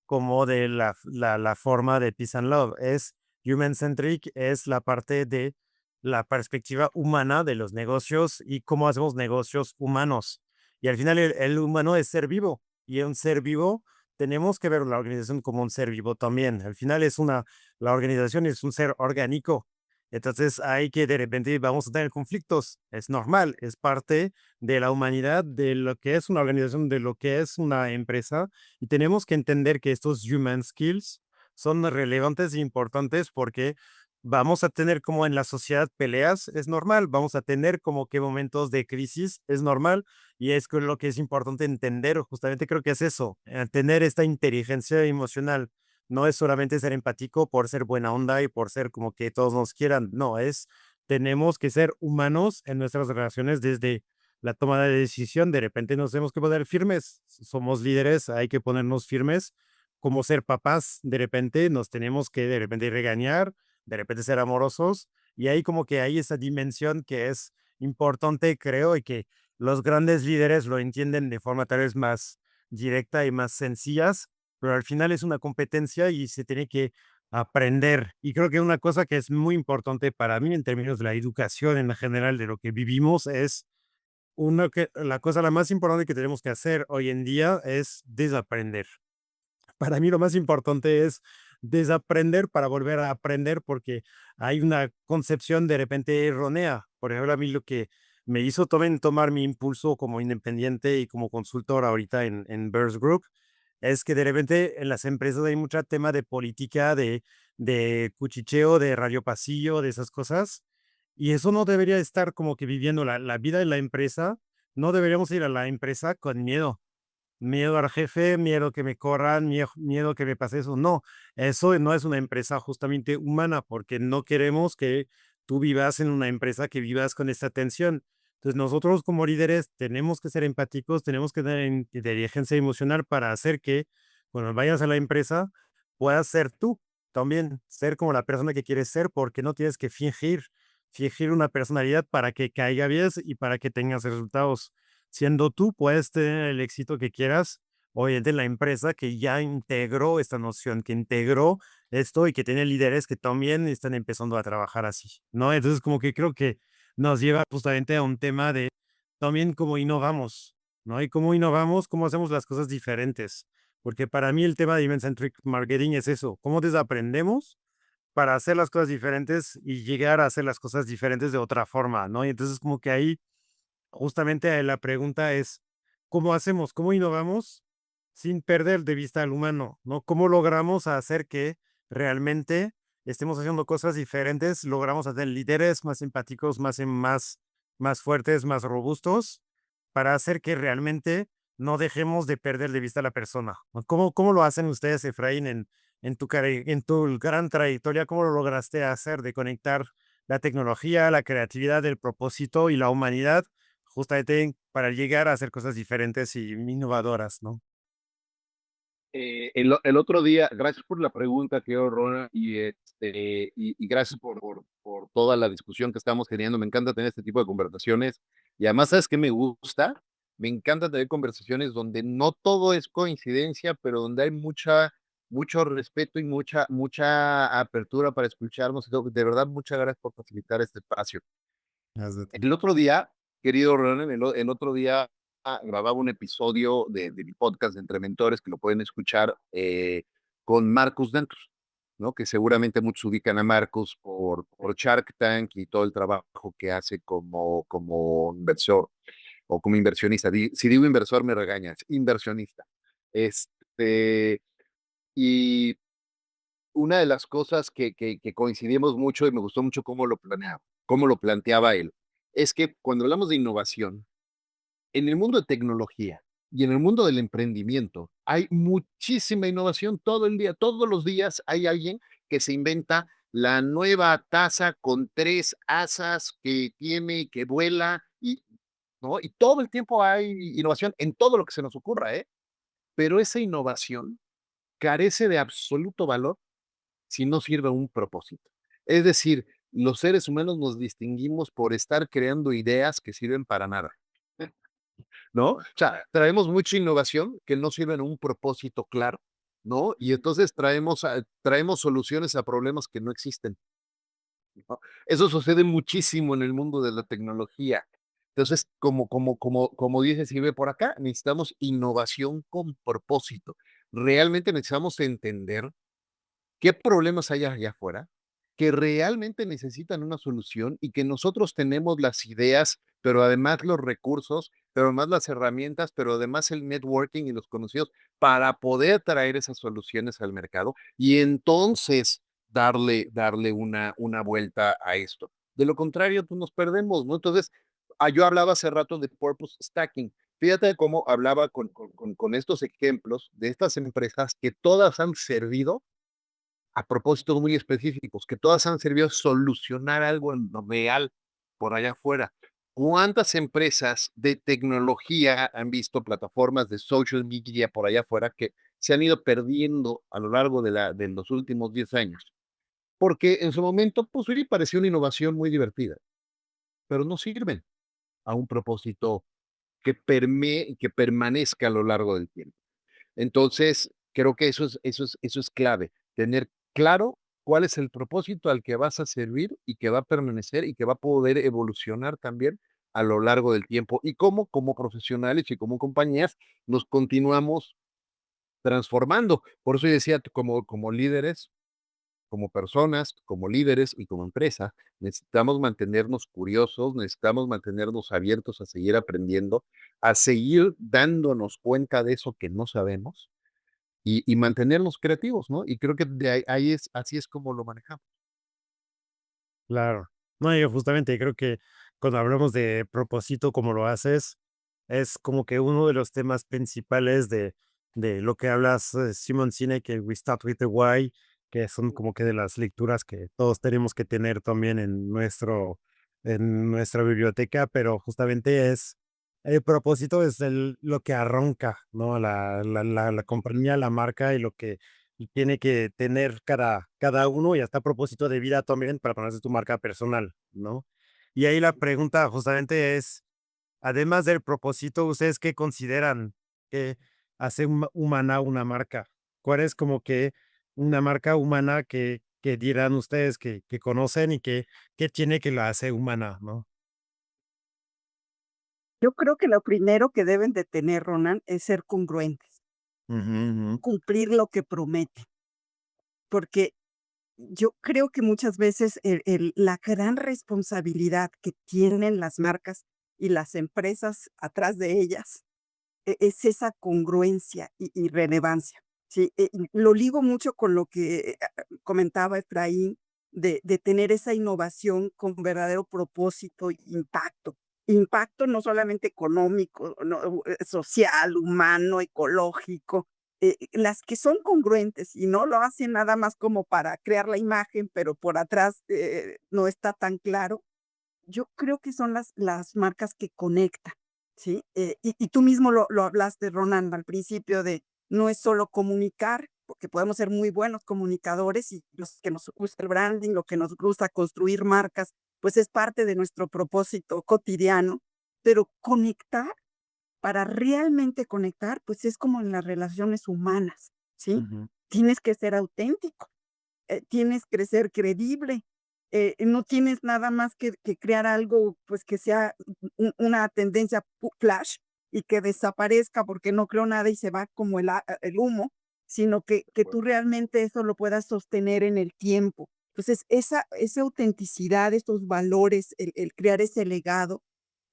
como de la forma de peace and love, es human centric, es la parte de la perspectiva humana de los negocios y cómo hacemos negocios humanos. Y al final el humano es ser vivo, y un ser vivo tenemos que ver la organización como un ser vivo también. Al final la organización es un ser orgánico. Entonces hay que de repente vamos a tener conflictos. Es normal, es parte de la humanidad, de lo que es una organización, de lo que es una empresa. Y tenemos que entender que estos human skills son relevantes e importantes porque vamos a tener como en la sociedad peleas, es normal. Vamos a tener como que momentos de crisis, es normal. Y es lo que es importante entender, justamente creo que es eso, tener esta inteligencia emocional. No es solamente ser empático por ser buena onda y por ser como que todos nos quieran. No, tenemos que ser humanos en nuestras relaciones desde la toma de decisión. De repente nos tenemos que poner firmes. Somos líderes, hay que ponernos firmes. Como ser papás, de repente nos tenemos que de repente regañar, de repente ser amorosos. Y ahí como que hay esa dimensión que es importante, creo, y que los grandes líderes lo entienden de forma tal vez más directa y más sencillas, pero al final es una competencia y se tiene que aprender. Y creo que una cosa que es muy importante para mí en términos de la educación en general de lo que vivimos es la cosa la más importante que tenemos que hacer hoy en día es desaprender. Para mí lo más importante es desaprender para volver a aprender, porque hay una concepción de repente errónea. Por ejemplo, a mí lo que me hizo también tomar mi impulso como independiente y como consultor ahorita en Bears Group, es que de repente en las empresas hay mucho tema de política, de cuchicheo, de radio pasillo, de esas cosas. Y eso no debería estar como que viviendo la vida en la empresa. No deberíamos ir a la empresa con miedo. Miedo al jefe, miedo que me corran, miedo que me pase eso. No, eso no es una empresa justamente humana, porque no queremos que tú vivas en una empresa que vivas con esta tensión. Entonces, nosotros como líderes tenemos que ser empáticos, tenemos que tener inteligencia emocional para hacer que cuando vayas a la empresa puedas ser tú también, ser como la persona que quieres ser, porque no tienes que fingir una personalidad para que caiga bien y para que tengas resultados. Siendo tú, puedes tener el éxito que quieras. Hoy en la empresa que ya integró esta noción, que integró esto y que tiene líderes que también están empezando a trabajar así, ¿no? Entonces, como que creo que nos lleva justamente a un tema de también cómo innovamos, ¿no? Y cómo innovamos, cómo hacemos las cosas diferentes. Porque para mí el tema de Event-Centric Marketing es eso, cómo desaprendemos para hacer las cosas diferentes y llegar a hacer las cosas diferentes de otra forma, ¿no? Y entonces como que ahí justamente la pregunta es, ¿cómo hacemos? ¿Cómo innovamos sin perder de vista al humano? ¿No? ¿Cómo logramos hacer que realmente estemos haciendo cosas diferentes? Logramos hacer líderes más empáticos, más fuertes, más robustos, para hacer que realmente no dejemos de perder de vista a la persona, ¿no? ¿Cómo lo hacen ustedes, Efraín, en tu gran trayectoria? ¿Cómo lo lograste hacer de conectar la tecnología, la creatividad, el propósito y la humanidad justamente para llegar a hacer cosas diferentes y innovadoras, ¿no? El otro día, gracias por la pregunta, que Rona, y gracias por toda la discusión que estamos teniendo. Me encanta tener este tipo de conversaciones. Y además, ¿sabes qué me gusta? Me encanta tener conversaciones donde no todo es coincidencia, pero donde hay mucha mucho respeto y mucha apertura para escucharnos. De verdad, muchas gracias por facilitar este espacio. El otro día, querido Ronan, el otro día grababa un episodio de mi podcast de Entre Mentores que lo pueden escuchar con Marcus Dantus, ¿no? Que seguramente muchos ubican a Marcus por Shark Tank y todo el trabajo que hace como inversor o como inversionista. Si digo inversor me regañas, inversionista. Este, y una de las cosas que coincidimos mucho y me gustó mucho cómo lo planteaba él, es que cuando hablamos de innovación, en el mundo de tecnología y en el mundo del emprendimiento hay muchísima innovación todo el día. Todos los días hay alguien que se inventa la nueva taza con 3 asas que tiene, que vuela, ¿no? Y todo el tiempo hay innovación en todo lo que se nos ocurra, ¿eh? Pero esa innovación carece de absoluto valor si no sirve un propósito. Es decir, los seres humanos nos distinguimos por estar creando ideas que sirven para nada, ¿no? O sea, traemos mucha innovación que no sirven un propósito claro, ¿no? Y entonces traemos soluciones a problemas que no existen, ¿no? Eso sucede muchísimo en el mundo de la tecnología. Entonces, como dice Silvia por acá, necesitamos innovación con propósito. Realmente necesitamos entender qué problemas hay allá afuera que realmente necesitan una solución y que nosotros tenemos las ideas, pero además los recursos, pero además las herramientas, pero además el networking y los conocidos para poder traer esas soluciones al mercado y entonces darle una vuelta a esto. De lo contrario, pues nos perdemos, ¿no? Entonces, yo hablaba hace rato de purpose stacking. Fíjate cómo hablaba con estos ejemplos de estas empresas que todas han servido a propósitos muy específicos, que todas han servido a solucionar algo en lo real por allá afuera. ¿Cuántas empresas de tecnología han visto plataformas de social media por allá afuera que se han ido perdiendo a lo largo de los últimos 10 años? Porque en su momento, pues sí, pareció una innovación muy divertida, pero no sirven a un propósito que permee, que permanezca a lo largo del tiempo. Entonces, creo que eso es clave, tener claro cuál es el propósito al que vas a servir y que va a permanecer y que va a poder evolucionar también a lo largo del tiempo y cómo como profesionales y como compañías nos continuamos transformando. Por eso yo decía, como líderes, como personas, como líderes y como empresa, necesitamos mantenernos curiosos, necesitamos mantenernos abiertos a seguir aprendiendo, a seguir dándonos cuenta de eso que no sabemos y mantenernos creativos, ¿no? Y creo que así es como lo manejamos. Claro. No, yo justamente creo que cuando hablamos de propósito, como lo haces, es como que uno de los temas principales de lo que hablas, Simon Sinek, el We Start with the Why, que son como que de las lecturas que todos tenemos que tener también en nuestra biblioteca, pero justamente es, el propósito es lo que arranca, ¿no? La compañía, la marca y lo que y tiene que tener cada uno y hasta propósito de vida también para ponerse tu marca personal, ¿no? Y ahí la pregunta justamente es, además del propósito, ¿ustedes qué consideran que hace humana una marca? ¿Cuál es como que una marca humana que dirán ustedes que conocen y que tiene que la hace humana, ¿no? Yo creo que lo primero que deben de tener, Ronan, es ser congruentes, Ujú, ujú. cumplir lo que prometen, porque yo creo que muchas veces la gran responsabilidad que tienen las marcas y las empresas atrás de ellas es esa congruencia y relevancia, ¿sí? Y lo ligo mucho con lo que comentaba Efraín de tener esa innovación con verdadero propósito e impacto. Impacto no solamente económico, no, social, humano, ecológico, las que son congruentes y no lo hacen nada más como para crear la imagen, pero por atrás no está tan claro. Yo creo que son las marcas que conectan, ¿sí? Y tú mismo lo hablaste, Ronan, al principio de no es solo comunicar, porque podemos ser muy buenos comunicadores y los que nos gusta el branding, lo que nos gusta construir marcas, pues es parte de nuestro propósito cotidiano, pero conectar, para realmente conectar, pues es como en las relaciones humanas, ¿sí? tienes que ser auténtico, tienes que ser creíble, no tienes nada más que crear algo, pues, que sea una tendencia flash y que desaparezca porque no creo nada y se va como el humo, sino que tú realmente eso lo puedas sostener en el tiempo. Entonces, esa autenticidad, esos valores, el crear ese legado,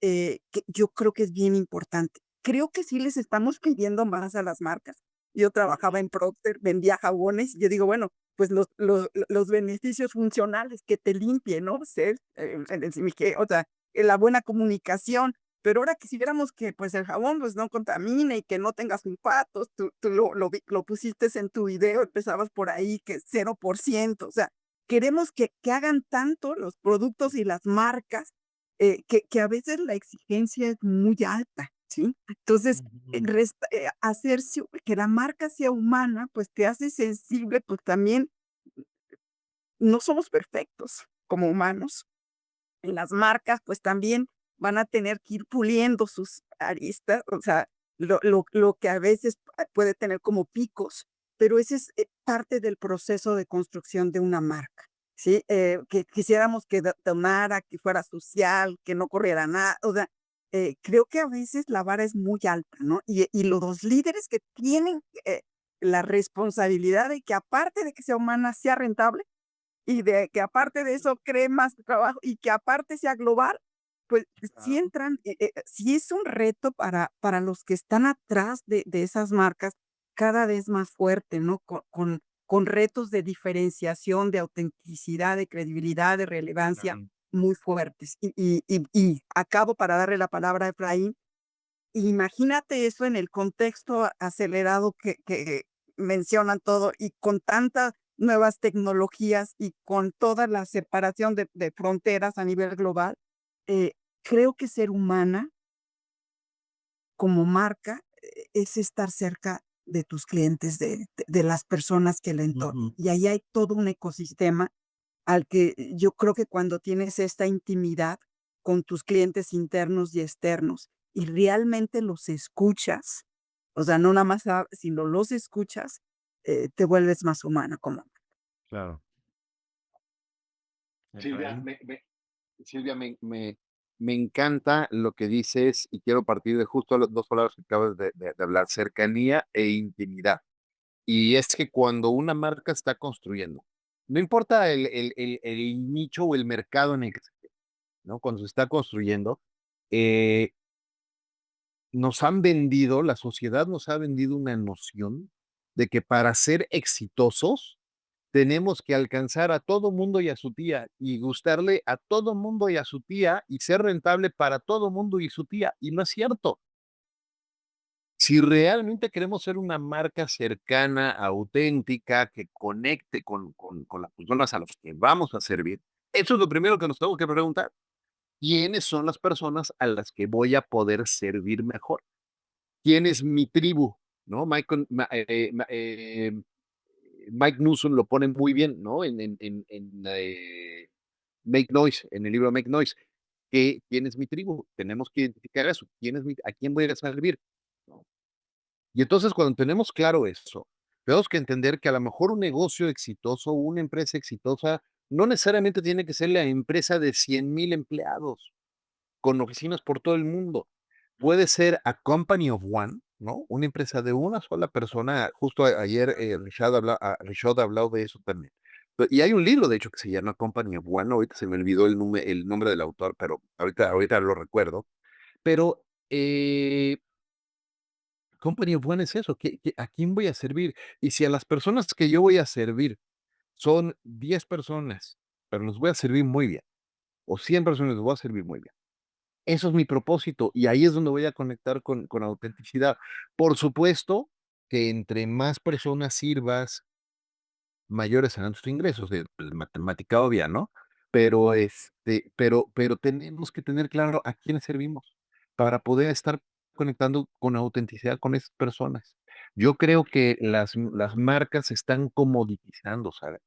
que yo creo que es bien importante. Creo que sí les estamos pidiendo más a las marcas. Yo trabajaba en Procter, vendía jabones, y yo digo, bueno, pues los beneficios funcionales, que te limpie, ¿no? Ser, o sea, la buena comunicación, pero ahora quisiéramos que, pues, el jabón, pues, no contamine y que no tenga sulfatos, tú lo pusiste en tu video, empezabas por ahí, que 0%, o sea, queremos que hagan tanto los productos y las marcas, que a veces la exigencia es muy alta, ¿sí? Entonces, Ujú. hacerse que la marca sea humana, pues, te hace sensible, pues, también no somos perfectos como humanos. Las marcas, pues, también van a tener que ir puliendo sus aristas, o sea, lo que a veces puede tener como picos, pero ese es, parte del proceso de construcción de una marca, ¿sí? Que quisiéramos que donara, que fuera social, que no corriera nada, o sea, creo que a veces la vara es muy alta, ¿no? Y los líderes que tienen, la responsabilidad de que aparte de que sea humana, sea rentable, y de que aparte de eso cree más trabajo y que aparte sea global, pues sí entran, sí es un reto para los que están atrás de esas marcas cada vez más fuerte, ¿no? Con retos de diferenciación, de autenticidad, de credibilidad, de relevancia Claro. muy fuertes. Y acabo para darle la palabra a Efraín. Imagínate eso en el contexto acelerado que mencionan todo y con tantas nuevas tecnologías y con toda la separación de fronteras a nivel global, eh, creo que ser humana como marca, es estar cerca de tus clientes, de las personas que le entornan. Ujú. Y ahí hay todo un ecosistema al que yo creo que cuando tienes esta intimidad con tus clientes internos y externos y realmente los escuchas, o sea, no nada más, sino los escuchas, te vuelves más humana como. Claro. Silvia, Efraín. Silvia, me encanta lo que dices y quiero partir de justo las dos palabras que acabas de hablar, cercanía e intimidad. Y es que cuando una marca está construyendo, no importa el nicho o el mercado en el que se esté, ¿no? Cuando se está construyendo, eh, nos han vendido, la sociedad nos ha vendido una noción de que para ser exitosos tenemos que alcanzar a todo mundo y a su tía y gustarle a todo mundo y a su tía y ser rentable para todo mundo y su tía. Y no es cierto. Si realmente queremos ser una marca cercana, auténtica, que conecte con las personas a las que vamos a servir, eso es lo primero que nos tenemos que preguntar. ¿Quiénes son las personas a las que voy a poder servir mejor? ¿Quién es mi tribu? ¿No? Mike Newson lo pone muy bien, ¿no? Make Noise, en el libro Make Noise. ¿Quién es mi tribu? Tenemos que identificar eso. ¿A quién voy a servir? ¿No? Y entonces cuando tenemos claro eso, tenemos que entender que a lo mejor un negocio exitoso, una empresa exitosa, no necesariamente tiene que ser la empresa de 100,000 empleados con oficinas por todo el mundo. Puede ser a company of one, ¿no? Una empresa de una sola persona. Justo ayer Rishad hablado de eso también. Y hay un libro, de hecho, que se llama Company of One. Ahorita se me olvidó el nombre del autor, pero ahorita lo recuerdo. Pero Company of One es eso. ¿A quién voy a servir? Y si a las personas que yo voy a servir son 10 personas, pero los voy a servir muy bien, o 100 personas los voy a servir muy bien. Eso es mi propósito y ahí es donde voy a conectar con autenticidad. Por supuesto que entre más personas sirvas, mayores serán tus ingresos, pues, matemática obvia, ¿no? Pero tenemos que tener claro a quiénes servimos para poder estar conectando con autenticidad con esas personas. Yo creo que las marcas se están comoditizando, ¿sabes?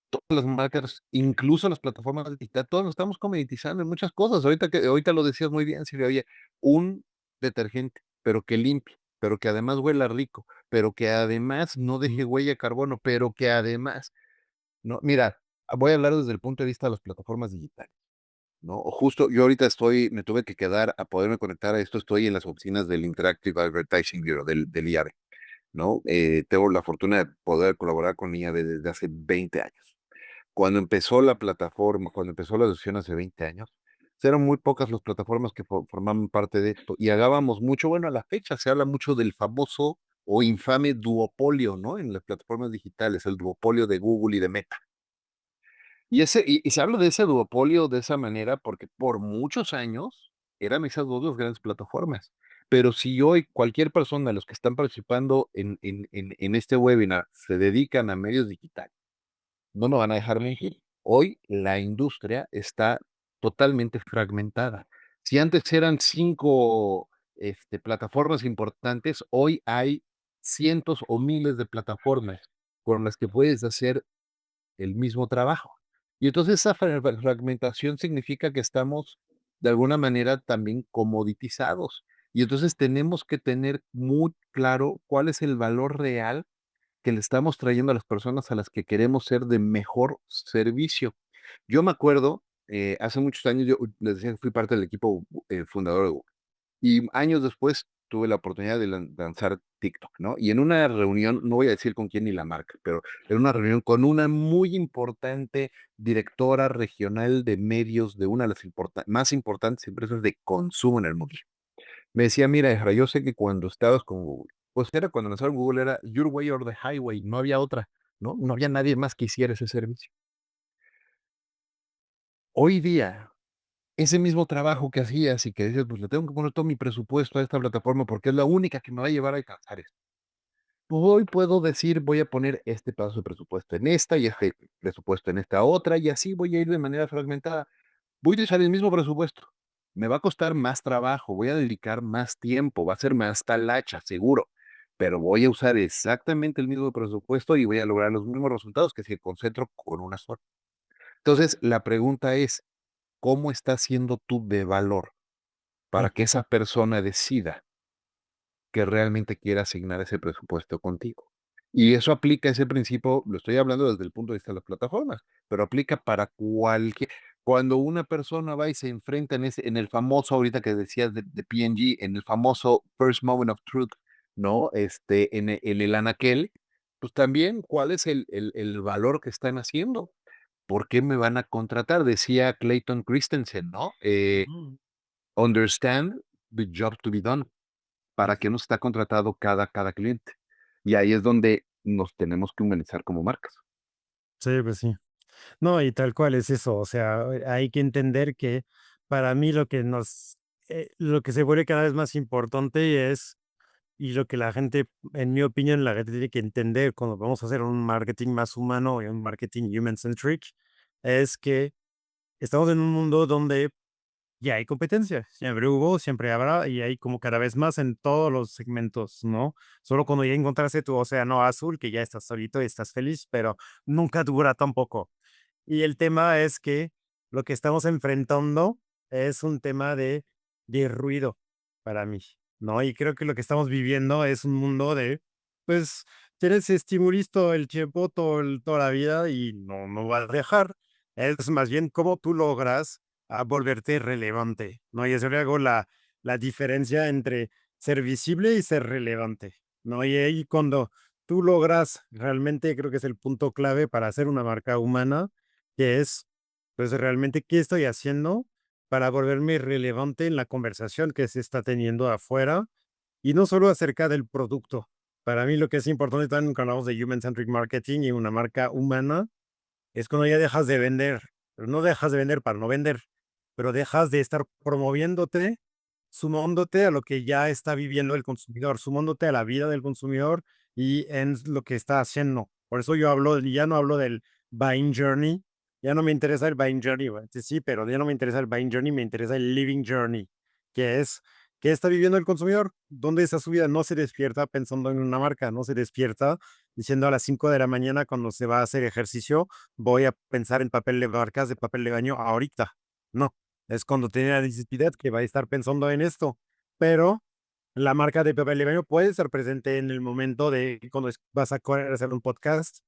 Todas las marcas, incluso las plataformas digitales, todos nos estamos comoditizando en muchas cosas. Ahorita lo decías muy bien, Silvia, oye, un detergente, pero que limpie. pero que además huela rico, pero que además no deje Ujú. huella de carbono, pero que además, no, mira, voy a hablar desde el punto de vista de las plataformas digitales, ¿no? Justo yo ahorita me tuve que quedar a poderme conectar a esto, estoy en las oficinas del Interactive Advertising Bureau, del IAB, ¿no? Tengo la fortuna de poder colaborar con IAB desde hace 20 años. Cuando empezó la plataforma, cuando empezó la asociación hace 20 años, eran muy pocas las plataformas que formaban parte de esto y hagábamos mucho, bueno, a la fecha se habla mucho del famoso o infame duopolio, ¿no? En las plataformas digitales, el duopolio de Google y de Meta. Y se habla de ese duopolio de esa manera porque por muchos años eran esas dos grandes plataformas. Pero si hoy cualquier persona de los que están participando en este webinar se dedican a medios digitales, no nos van a dejar mentir. Hoy la industria está totalmente fragmentada. Si antes eran 5 plataformas importantes, hoy hay cientos o miles de plataformas con las que puedes hacer el mismo trabajo. Y entonces esa fragmentación significa que estamos de alguna manera también comoditizados. Y entonces tenemos que tener muy claro cuál es el valor real que le estamos trayendo a las personas a las que queremos ser de mejor servicio. Yo me acuerdo, hace muchos años, yo les decía que fui parte del equipo fundador de Google. Y años después tuve la oportunidad de lanzar TikTok, ¿no? Y en una reunión, no voy a decir con quién ni la marca, pero en una reunión con una muy importante directora regional de medios de una de las más importantes empresas de consumo en el mundo. Me decía, mira, Ezra, yo sé que cuando estabas con Google, pues era cuando lanzaron Google, era your way or the highway, no había otra, ¿no? No había nadie más que hiciera ese servicio. Hoy día, ese mismo trabajo que hacías y que dices, pues le tengo que poner todo mi presupuesto a esta plataforma porque es la única que me va a llevar a alcanzar esto. Hoy puedo decir, voy a poner este pedazo de presupuesto en esta y este presupuesto en esta otra y así voy a ir de manera fragmentada. Voy a utilizar el mismo presupuesto. Me va a costar más trabajo, voy a dedicar más tiempo, va a ser más talacha, seguro, pero voy a usar exactamente el mismo presupuesto y voy a lograr los mismos resultados que si concentro con una sola. Entonces, la pregunta es, ¿cómo estás siendo tú de valor para Sí, que esa persona decida que realmente quiera asignar ese presupuesto contigo? Y eso aplica ese principio, lo estoy hablando desde el punto de vista de las plataformas, pero aplica para cualquier. Cuando una persona va y se enfrenta en el famoso, ahorita que decías de P&G, en el famoso First Moment of Truth, ¿no? En el anaquel, pues también, ¿cuál es el valor que están haciendo? ¿Por qué me van a contratar? Decía Clayton Christensen, ¿no? ujú. Understand the job to be done. ¿Para qué nos está contratado cada cliente? Y ahí es donde nos tenemos que humanizar como marcas. Sí, pues sí. No, y tal cual es eso. O sea, hay que entender que para mí lo que se vuelve cada vez más importante es, y lo que la gente, en mi opinión, la gente tiene que entender cuando vamos a hacer un marketing más humano y un marketing human-centric, es que estamos en un mundo donde ya hay competencia. Siempre hubo, siempre habrá, y hay como cada vez más en todos los segmentos, ¿no? Solo cuando ya encontraste tu océano azul, que ya estás solito y estás feliz, pero nunca dura tampoco. Y el tema es que lo que estamos enfrentando es un tema de ruido para mí, ¿no? Y creo que lo que estamos viviendo es un mundo de, pues, tienes estímulos todo el tiempo, toda la vida y no vas a dejar. Es más bien cómo tú logras volverte relevante, ¿no? Y eso le hago la diferencia entre ser visible y ser relevante, ¿no? Y ahí cuando tú logras realmente, creo que es el punto clave para hacer una marca humana, que es, pues, realmente, ¿qué estoy haciendo para volverme relevante en la conversación que se está teniendo afuera? Y no solo acerca del producto. Para mí lo que es importante también cuando hablamos de human-centric marketing y una marca humana, es cuando ya dejas de vender, pero no dejas de vender para no vender, pero dejas de estar promoviéndote, sumándote a lo que ya está viviendo el consumidor, sumándote a la vida del consumidor y en lo que está haciendo. Por eso yo hablo, ya no hablo del buying journey, ya no me interesa el buying journey, güey, sí, pero ya no me interesa el buying journey, me interesa el living journey, que es qué está viviendo el consumidor, dónde está su vida, no se despierta pensando en una marca, no se despierta diciendo a las 5 de la mañana cuando se va a hacer ejercicio, voy a pensar en papel de marcas de papel de baño ahorita. No, es cuando tiene la necesidad que va a estar pensando en esto. Pero La marca de papel de baño puede estar presente en el momento de cuando vas a correr, a hacer un podcast.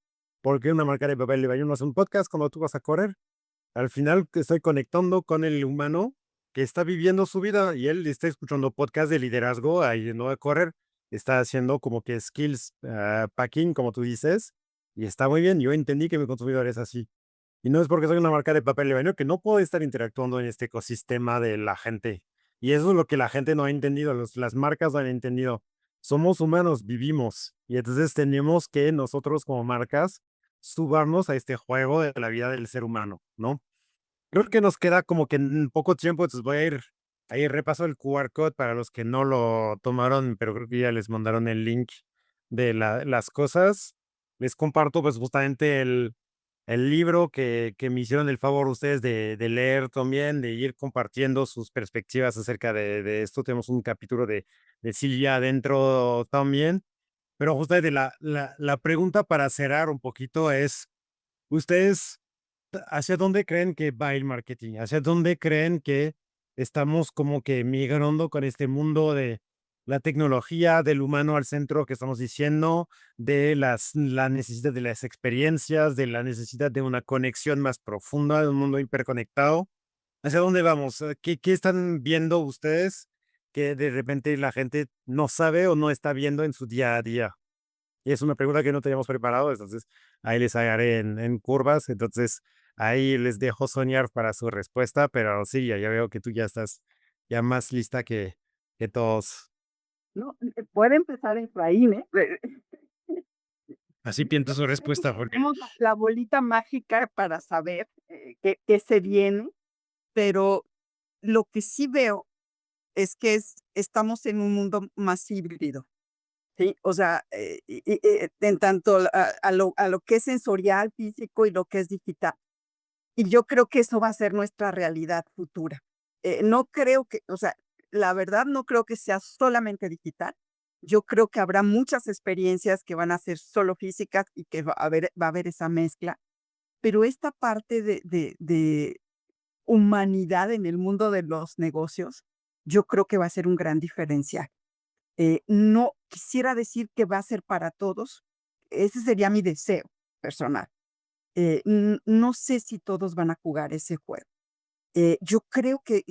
Porque una marca de papel de baño no hace un podcast cuando tú vas a correr. Al final te estoy conectando con el humano que está viviendo su vida y él está escuchando podcast de liderazgo, ahí yendo a correr, está haciendo como que skills packing, como tú dices, y está muy bien. Yo entendí que mi consumidor es así. Y no es porque soy una marca de papel de baño que no puedo estar interactuando en este ecosistema de la gente. Y eso es lo que la gente no ha entendido, las marcas no han entendido. Somos humanos, vivimos. Y entonces tenemos que nosotros como marcas subarnos a este juego de la vida del ser humano, ¿no? Creo que nos queda como que en poco tiempo, entonces voy a ir ahí repaso el QR code para los que no lo tomaron, pero creo que ya les mandaron el link de las cosas. Les comparto pues justamente el libro que me hicieron el favor ustedes de leer también, de ir compartiendo sus perspectivas acerca de esto. Tenemos un capítulo de Silvia adentro también, pero justamente la pregunta para cerrar un poquito es, ¿ustedes hacia dónde creen que va el marketing? ¿Hacia dónde creen que estamos como que migrando con este mundo de la tecnología, del humano al centro que estamos diciendo, de la necesidad de las experiencias, de la necesidad de una conexión más profunda, de un mundo hiperconectado? ¿Hacia dónde vamos? ¿Qué están viendo ustedes que de repente la gente no sabe o no está viendo en su día a día? Y es una pregunta que no teníamos preparado, entonces ahí les agarré en curvas, entonces ahí les dejo soñar para su respuesta, pero sí, ya veo que tú ya estás ya más lista que todos. No, puede empezar Efraín, ¿eh? Así pienso su Creo que respuesta, porque tenemos la bolita mágica para saber qué se viene, pero lo que sí veo es que estamos en un mundo más híbrido, ¿sí? O sea, en tanto a lo que es sensorial, físico y lo que es digital. Y yo creo que eso va a ser nuestra realidad futura. No creo que, o sea, la verdad no creo que sea solamente digital. Yo creo que habrá muchas experiencias que van a ser solo físicas y que va a haber esa mezcla. Pero esta parte de humanidad en el mundo de los negocios, yo creo que va a ser un gran diferencial. No quisiera decir que va a ser para todos. Ese sería mi deseo personal. No sé si todos van a jugar ese juego. Yo creo que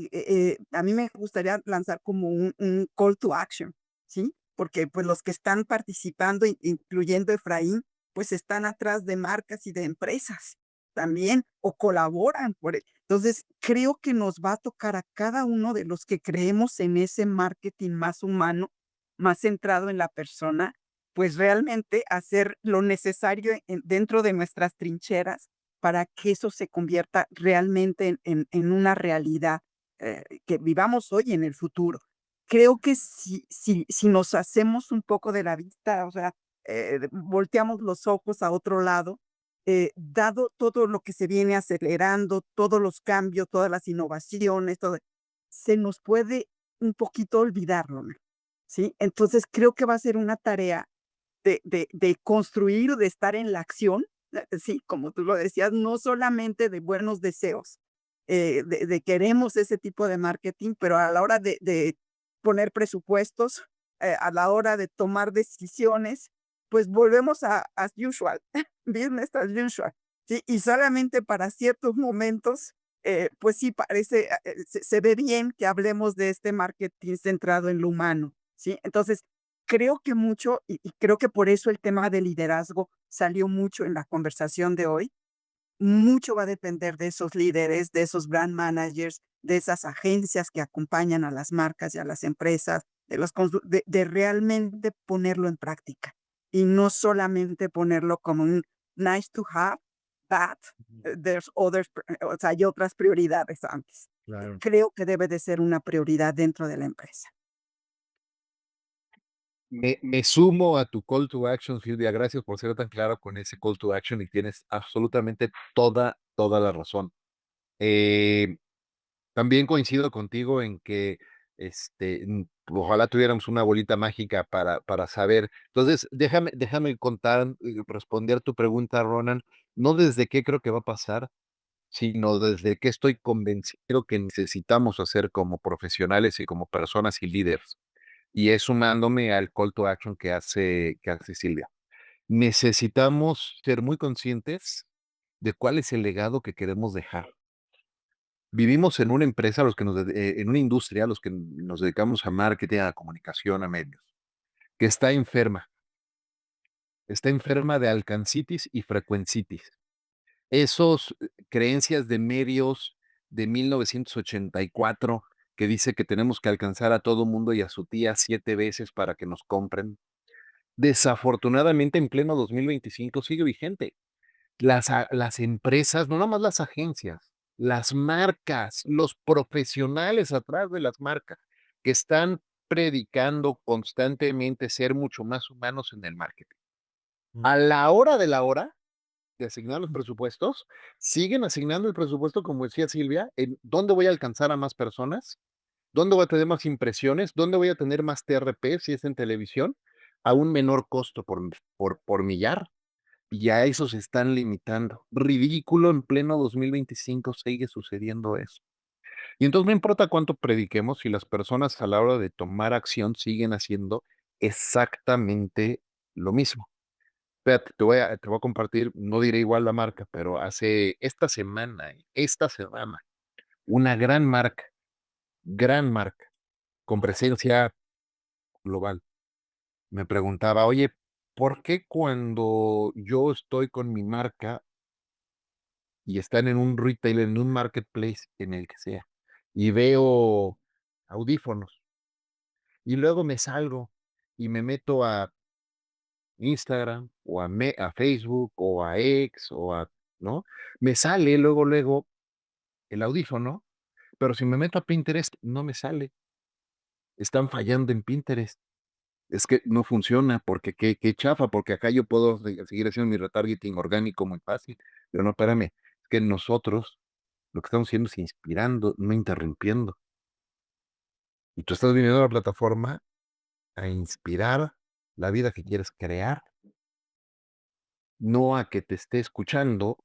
a mí me gustaría lanzar como un call to action, ¿sí? Porque pues los que están participando, incluyendo Efraín, pues están atrás de marcas y de empresas también o colaboran por él. Entonces, creo que nos va a tocar a cada uno de los que creemos en ese marketing más humano, más centrado en la persona, pues realmente hacer lo necesario dentro de nuestras trincheras para que eso se convierta realmente en una realidad, que vivamos hoy y en el futuro. Creo que si nos hacemos un poco de la vista, o sea, volteamos los ojos a otro lado, dado todo lo que se viene acelerando, todos los cambios, todas las innovaciones, todo, se nos puede un poquito olvidarlo, ¿no? ¿Sí? Entonces, creo que va a ser una tarea de construir, de estar en la acción, sí, como tú lo decías, no solamente de buenos deseos, de queremos ese tipo de marketing, pero a la hora de poner presupuestos, a la hora de tomar decisiones, pues volvemos a as usual, business as usual, ¿sí? Y solamente para ciertos momentos, pues sí parece, se ve bien que hablemos de este marketing centrado en lo humano, ¿sí? Entonces, creo que mucho, y creo que por eso el tema de liderazgo salió mucho en la conversación de hoy, mucho va a depender de esos líderes, de esos brand managers, de esas agencias que acompañan a las marcas y a las empresas, de realmente ponerlo en práctica y no solamente ponerlo como un nice to have, but there's others, o sea, hay otras prioridades antes. claro. Creo que debe de ser una prioridad dentro de la empresa. Me sumo a tu call to action, Silvia. Gracias por ser tan claro con ese call to action y tienes absolutamente toda la razón. Eh, También coincido contigo en que ojalá tuviéramos una bolita mágica para saber. Entonces, déjame contar, responder tu pregunta, Ronan, no desde qué creo que va a pasar, sino desde qué estoy convencido que necesitamos hacer como profesionales y como personas y líderes. Y es sumándome al call to action que hace Silvia. Necesitamos ser muy conscientes de cuál es el legado que queremos dejar. Vivimos en una empresa, en una industria, los que nos dedicamos a marketing, a comunicación, a medios, que está enferma de alcancitis y frecuencitis. Esos creencias de medios de 1984 que dice que tenemos que alcanzar a todo mundo y a su tía 7 veces para que nos compren. Desafortunadamente, en pleno 2025 sigue vigente. Las empresas, no nada más las agencias, las marcas, los profesionales atrás de las marcas, que están predicando constantemente ser mucho más humanos en el marketing. A la hora de la hora de asignar los presupuestos, siguen asignando el presupuesto, como decía Silvia, en dónde voy a alcanzar a más personas, dónde voy a tener más impresiones, dónde voy a tener más TRP si es en televisión, a un menor costo por millar. Y a eso se están limitando. Ridículo, en pleno 2025 sigue sucediendo eso. Y entonces no importa cuánto prediquemos, si las personas a la hora de tomar acción siguen haciendo exactamente lo mismo. Espérate, te voy a compartir, no diré igual la marca, pero hace esta semana, una gran marca, con presencia global, me preguntaba, oye, ¿por qué cuando yo estoy con mi marca y están en un retail, en un marketplace, en el que sea, y veo audífonos, y luego me salgo y me meto a Instagram o a Facebook o a X ¿no? Me sale luego el audífono, pero si me meto a Pinterest no me sale. Están fallando en Pinterest. Es que no funciona porque qué chafa, porque acá yo puedo seguir haciendo mi retargeting orgánico muy fácil. Pero no, espérame, es que nosotros lo que estamos haciendo es inspirando, no interrumpiendo. Y tú estás viniendo a la plataforma a inspirar la vida que quieres crear, no a que te esté escuchando,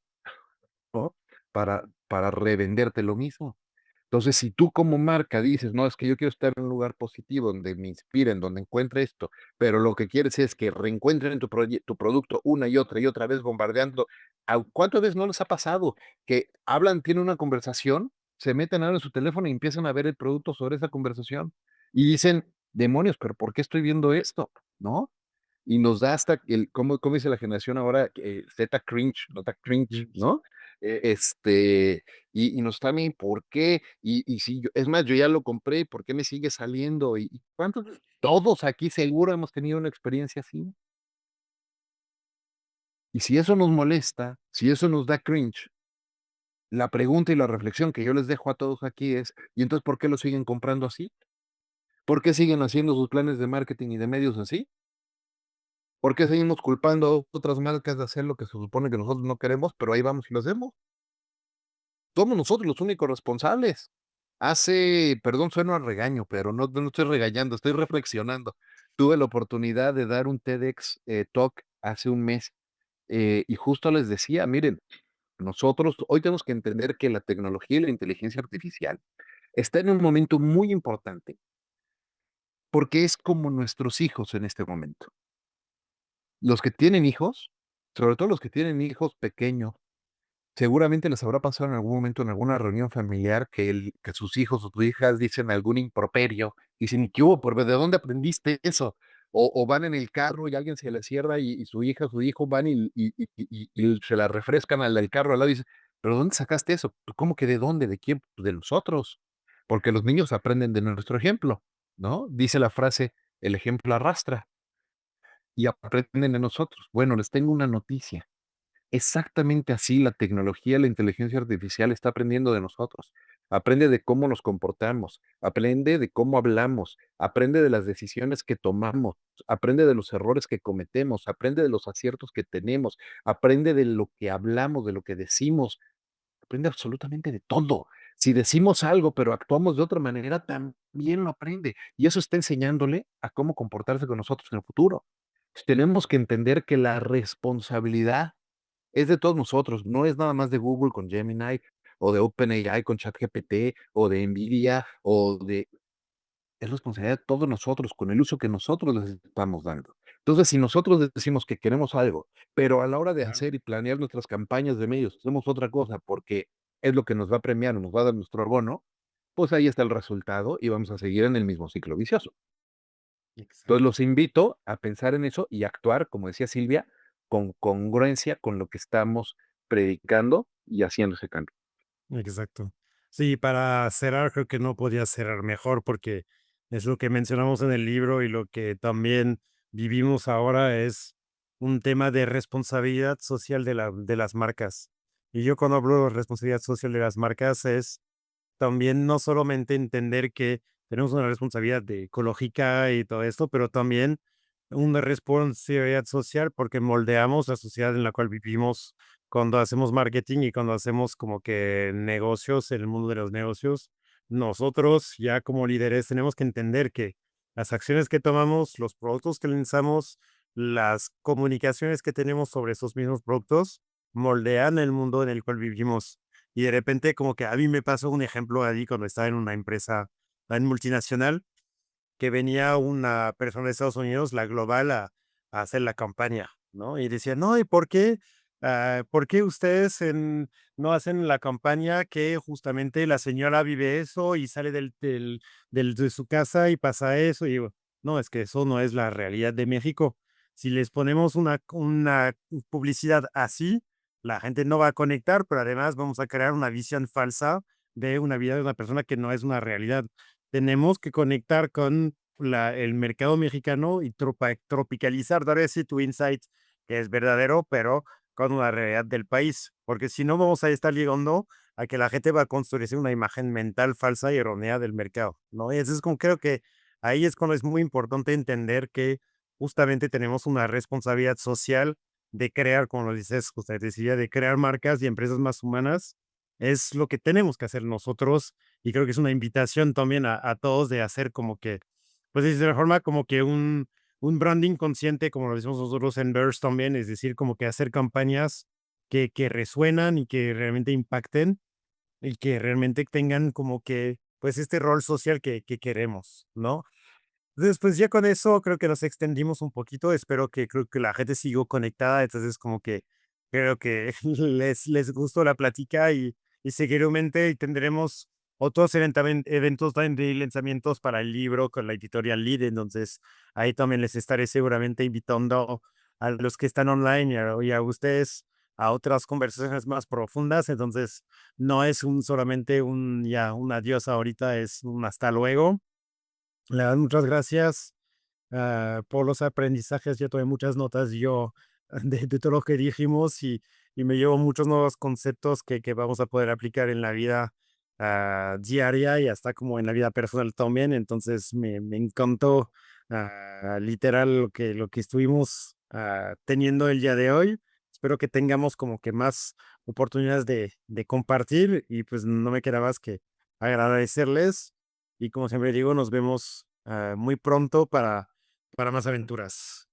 ¿no? Para revenderte lo mismo. Entonces, si tú como marca dices, no, es que yo quiero estar en un lugar positivo, donde me inspiren, donde encuentre esto, pero lo que quieres es que reencuentren tu producto una y otra vez bombardeando. ¿Cuántas veces no les ha pasado que hablan, tienen una conversación, se meten ahora en su teléfono y empiezan a ver el producto sobre esa conversación y dicen, demonios, pero ¿por qué estoy viendo esto? ¿No? Y nos da hasta ¿cómo dice la generación ahora? Z cringe, nota cringe, ¿no? Y nos también, ¿por qué? Y si yo, es más, yo ya lo compré, ¿por qué me sigue saliendo? ¿Y cuántos? Todos aquí seguro hemos tenido una experiencia así. Y si eso nos molesta, si eso nos da cringe, la pregunta y la reflexión que yo les dejo a todos aquí es, ¿y entonces por qué lo siguen comprando así? ¿Por qué siguen haciendo sus planes de marketing y de medios así? ¿Por qué seguimos culpando a otras marcas de hacer lo que se supone que nosotros no queremos, pero ahí vamos y lo hacemos? Somos nosotros los únicos responsables. Perdón, sueno a regaño, pero no estoy regañando, estoy reflexionando. Tuve la oportunidad de dar un TEDx Talk hace un mes y justo les decía, miren, nosotros hoy tenemos que entender que la tecnología y la inteligencia artificial está en un momento muy importante porque es como nuestros hijos en este momento. Los que tienen hijos, sobre todo los que tienen hijos pequeños, seguramente les habrá pasado en algún momento en alguna reunión familiar que sus hijos o sus hijas dicen algún improperio, y dicen: "¿Y qué hubo? ¿De dónde aprendiste eso?". O van en el carro y alguien se le cierra y su hija, su hijo van y se la refrescan al del carro al lado y dice: "¿Pero dónde sacaste eso?". "Pues, ¿cómo que de dónde? ¿De quién?". "Pues, de nosotros". Porque los niños aprenden de nuestro ejemplo, ¿no? Dice la frase: "El ejemplo arrastra", y aprenden de nosotros. Bueno, les tengo una noticia. Exactamente así la tecnología, la inteligencia artificial está aprendiendo de nosotros. Aprende de cómo nos comportamos, aprende de cómo hablamos, aprende de las decisiones que tomamos, aprende de los errores que cometemos, aprende de los aciertos que tenemos, aprende de lo que hablamos, de lo que decimos, aprende absolutamente de todo. Si decimos algo, pero actuamos de otra manera, también lo aprende. Y eso está enseñándole a cómo comportarse con nosotros en el futuro. Tenemos que entender que la responsabilidad es de todos nosotros, no es nada más de Google con Gemini, o de OpenAI con ChatGPT, o de NVIDIA, o de es responsabilidad de todos nosotros con el uso que nosotros les estamos dando. Entonces, si nosotros decimos que queremos algo, pero a la hora de Claro. hacer y planear nuestras campañas de medios hacemos otra cosa porque es lo que nos va a premiar o nos va a dar nuestro abono, pues ahí está el resultado y vamos a seguir en el mismo ciclo vicioso. Entonces, Exacto. los invito a pensar en eso y actuar, como decía Silvia, con congruencia con lo que estamos predicando y haciendo ese cambio. Exacto. Sí, para cerrar, creo que no podía cerrar mejor porque es lo que mencionamos en el libro y lo que también vivimos ahora es un tema de responsabilidad social de las marcas. Y yo cuando hablo de responsabilidad social de las marcas es también no solamente entender que tenemos una responsabilidad de ecológica y todo esto, pero también una responsabilidad social porque moldeamos la sociedad en la cual vivimos cuando hacemos marketing y cuando hacemos como que negocios en el mundo de los negocios. Nosotros ya como líderes tenemos que entender que las acciones que tomamos, los productos que lanzamos, las comunicaciones que tenemos sobre esos mismos productos moldean el mundo en el cual vivimos. Y de repente, como que a mí me pasó un ejemplo ahí cuando estaba en una empresa en multinacional, que venía una persona de Estados Unidos, la global, a hacer la campaña, ¿no? Y decía, no, ¿y por qué ustedes no hacen la campaña que justamente la señora vive eso y sale de su casa y pasa eso? Y digo, no, es que eso no es la realidad de México. Si les ponemos una publicidad así, la gente no va a conectar, pero además vamos a crear una visión falsa de una vida de una persona que no es una realidad. Tenemos que conectar con el mercado mexicano y tropicalizar, dar ese tu insight que es verdadero, pero con una realidad del país, porque si no vamos a estar llegando a que la gente va a construirse una imagen mental falsa y errónea del mercado, ¿no? Y eso es como creo que ahí es cuando es muy importante entender que justamente tenemos una responsabilidad social de crear, como lo dices, usted decía, de crear marcas y empresas más humanas. Es lo que tenemos que hacer nosotros y creo que es una invitación también a todos de hacer como que, pues de cierta forma, como que un branding consciente, como lo decimos nosotros en Burst también, es decir, como que hacer campañas que resuenan y que realmente impacten y que realmente tengan como que, pues este rol social que queremos, ¿no? Entonces, pues ya con eso creo que nos extendimos un poquito. Espero que creo que la gente siguió conectada. Entonces, como que creo que les gustó la plática y seguidamente tendremos otros eventos también de lanzamientos para el libro con la editorial Lead. Entonces, ahí también les estaré seguramente invitando a los que están online y a ustedes a otras conversaciones más profundas. Entonces, no es solamente un adiós ahorita, es un hasta luego. Le dan muchas gracias, por los aprendizajes. Yo tomé muchas notas yo de todo lo que dijimos y me llevo muchos nuevos conceptos que vamos a poder aplicar en la vida diaria y hasta como en la vida personal también. Entonces me encantó literal lo que estuvimos teniendo el día de hoy. Espero que tengamos como que más oportunidades de compartir y pues no me queda más que agradecerles y como siempre digo, nos vemos muy pronto para más aventuras.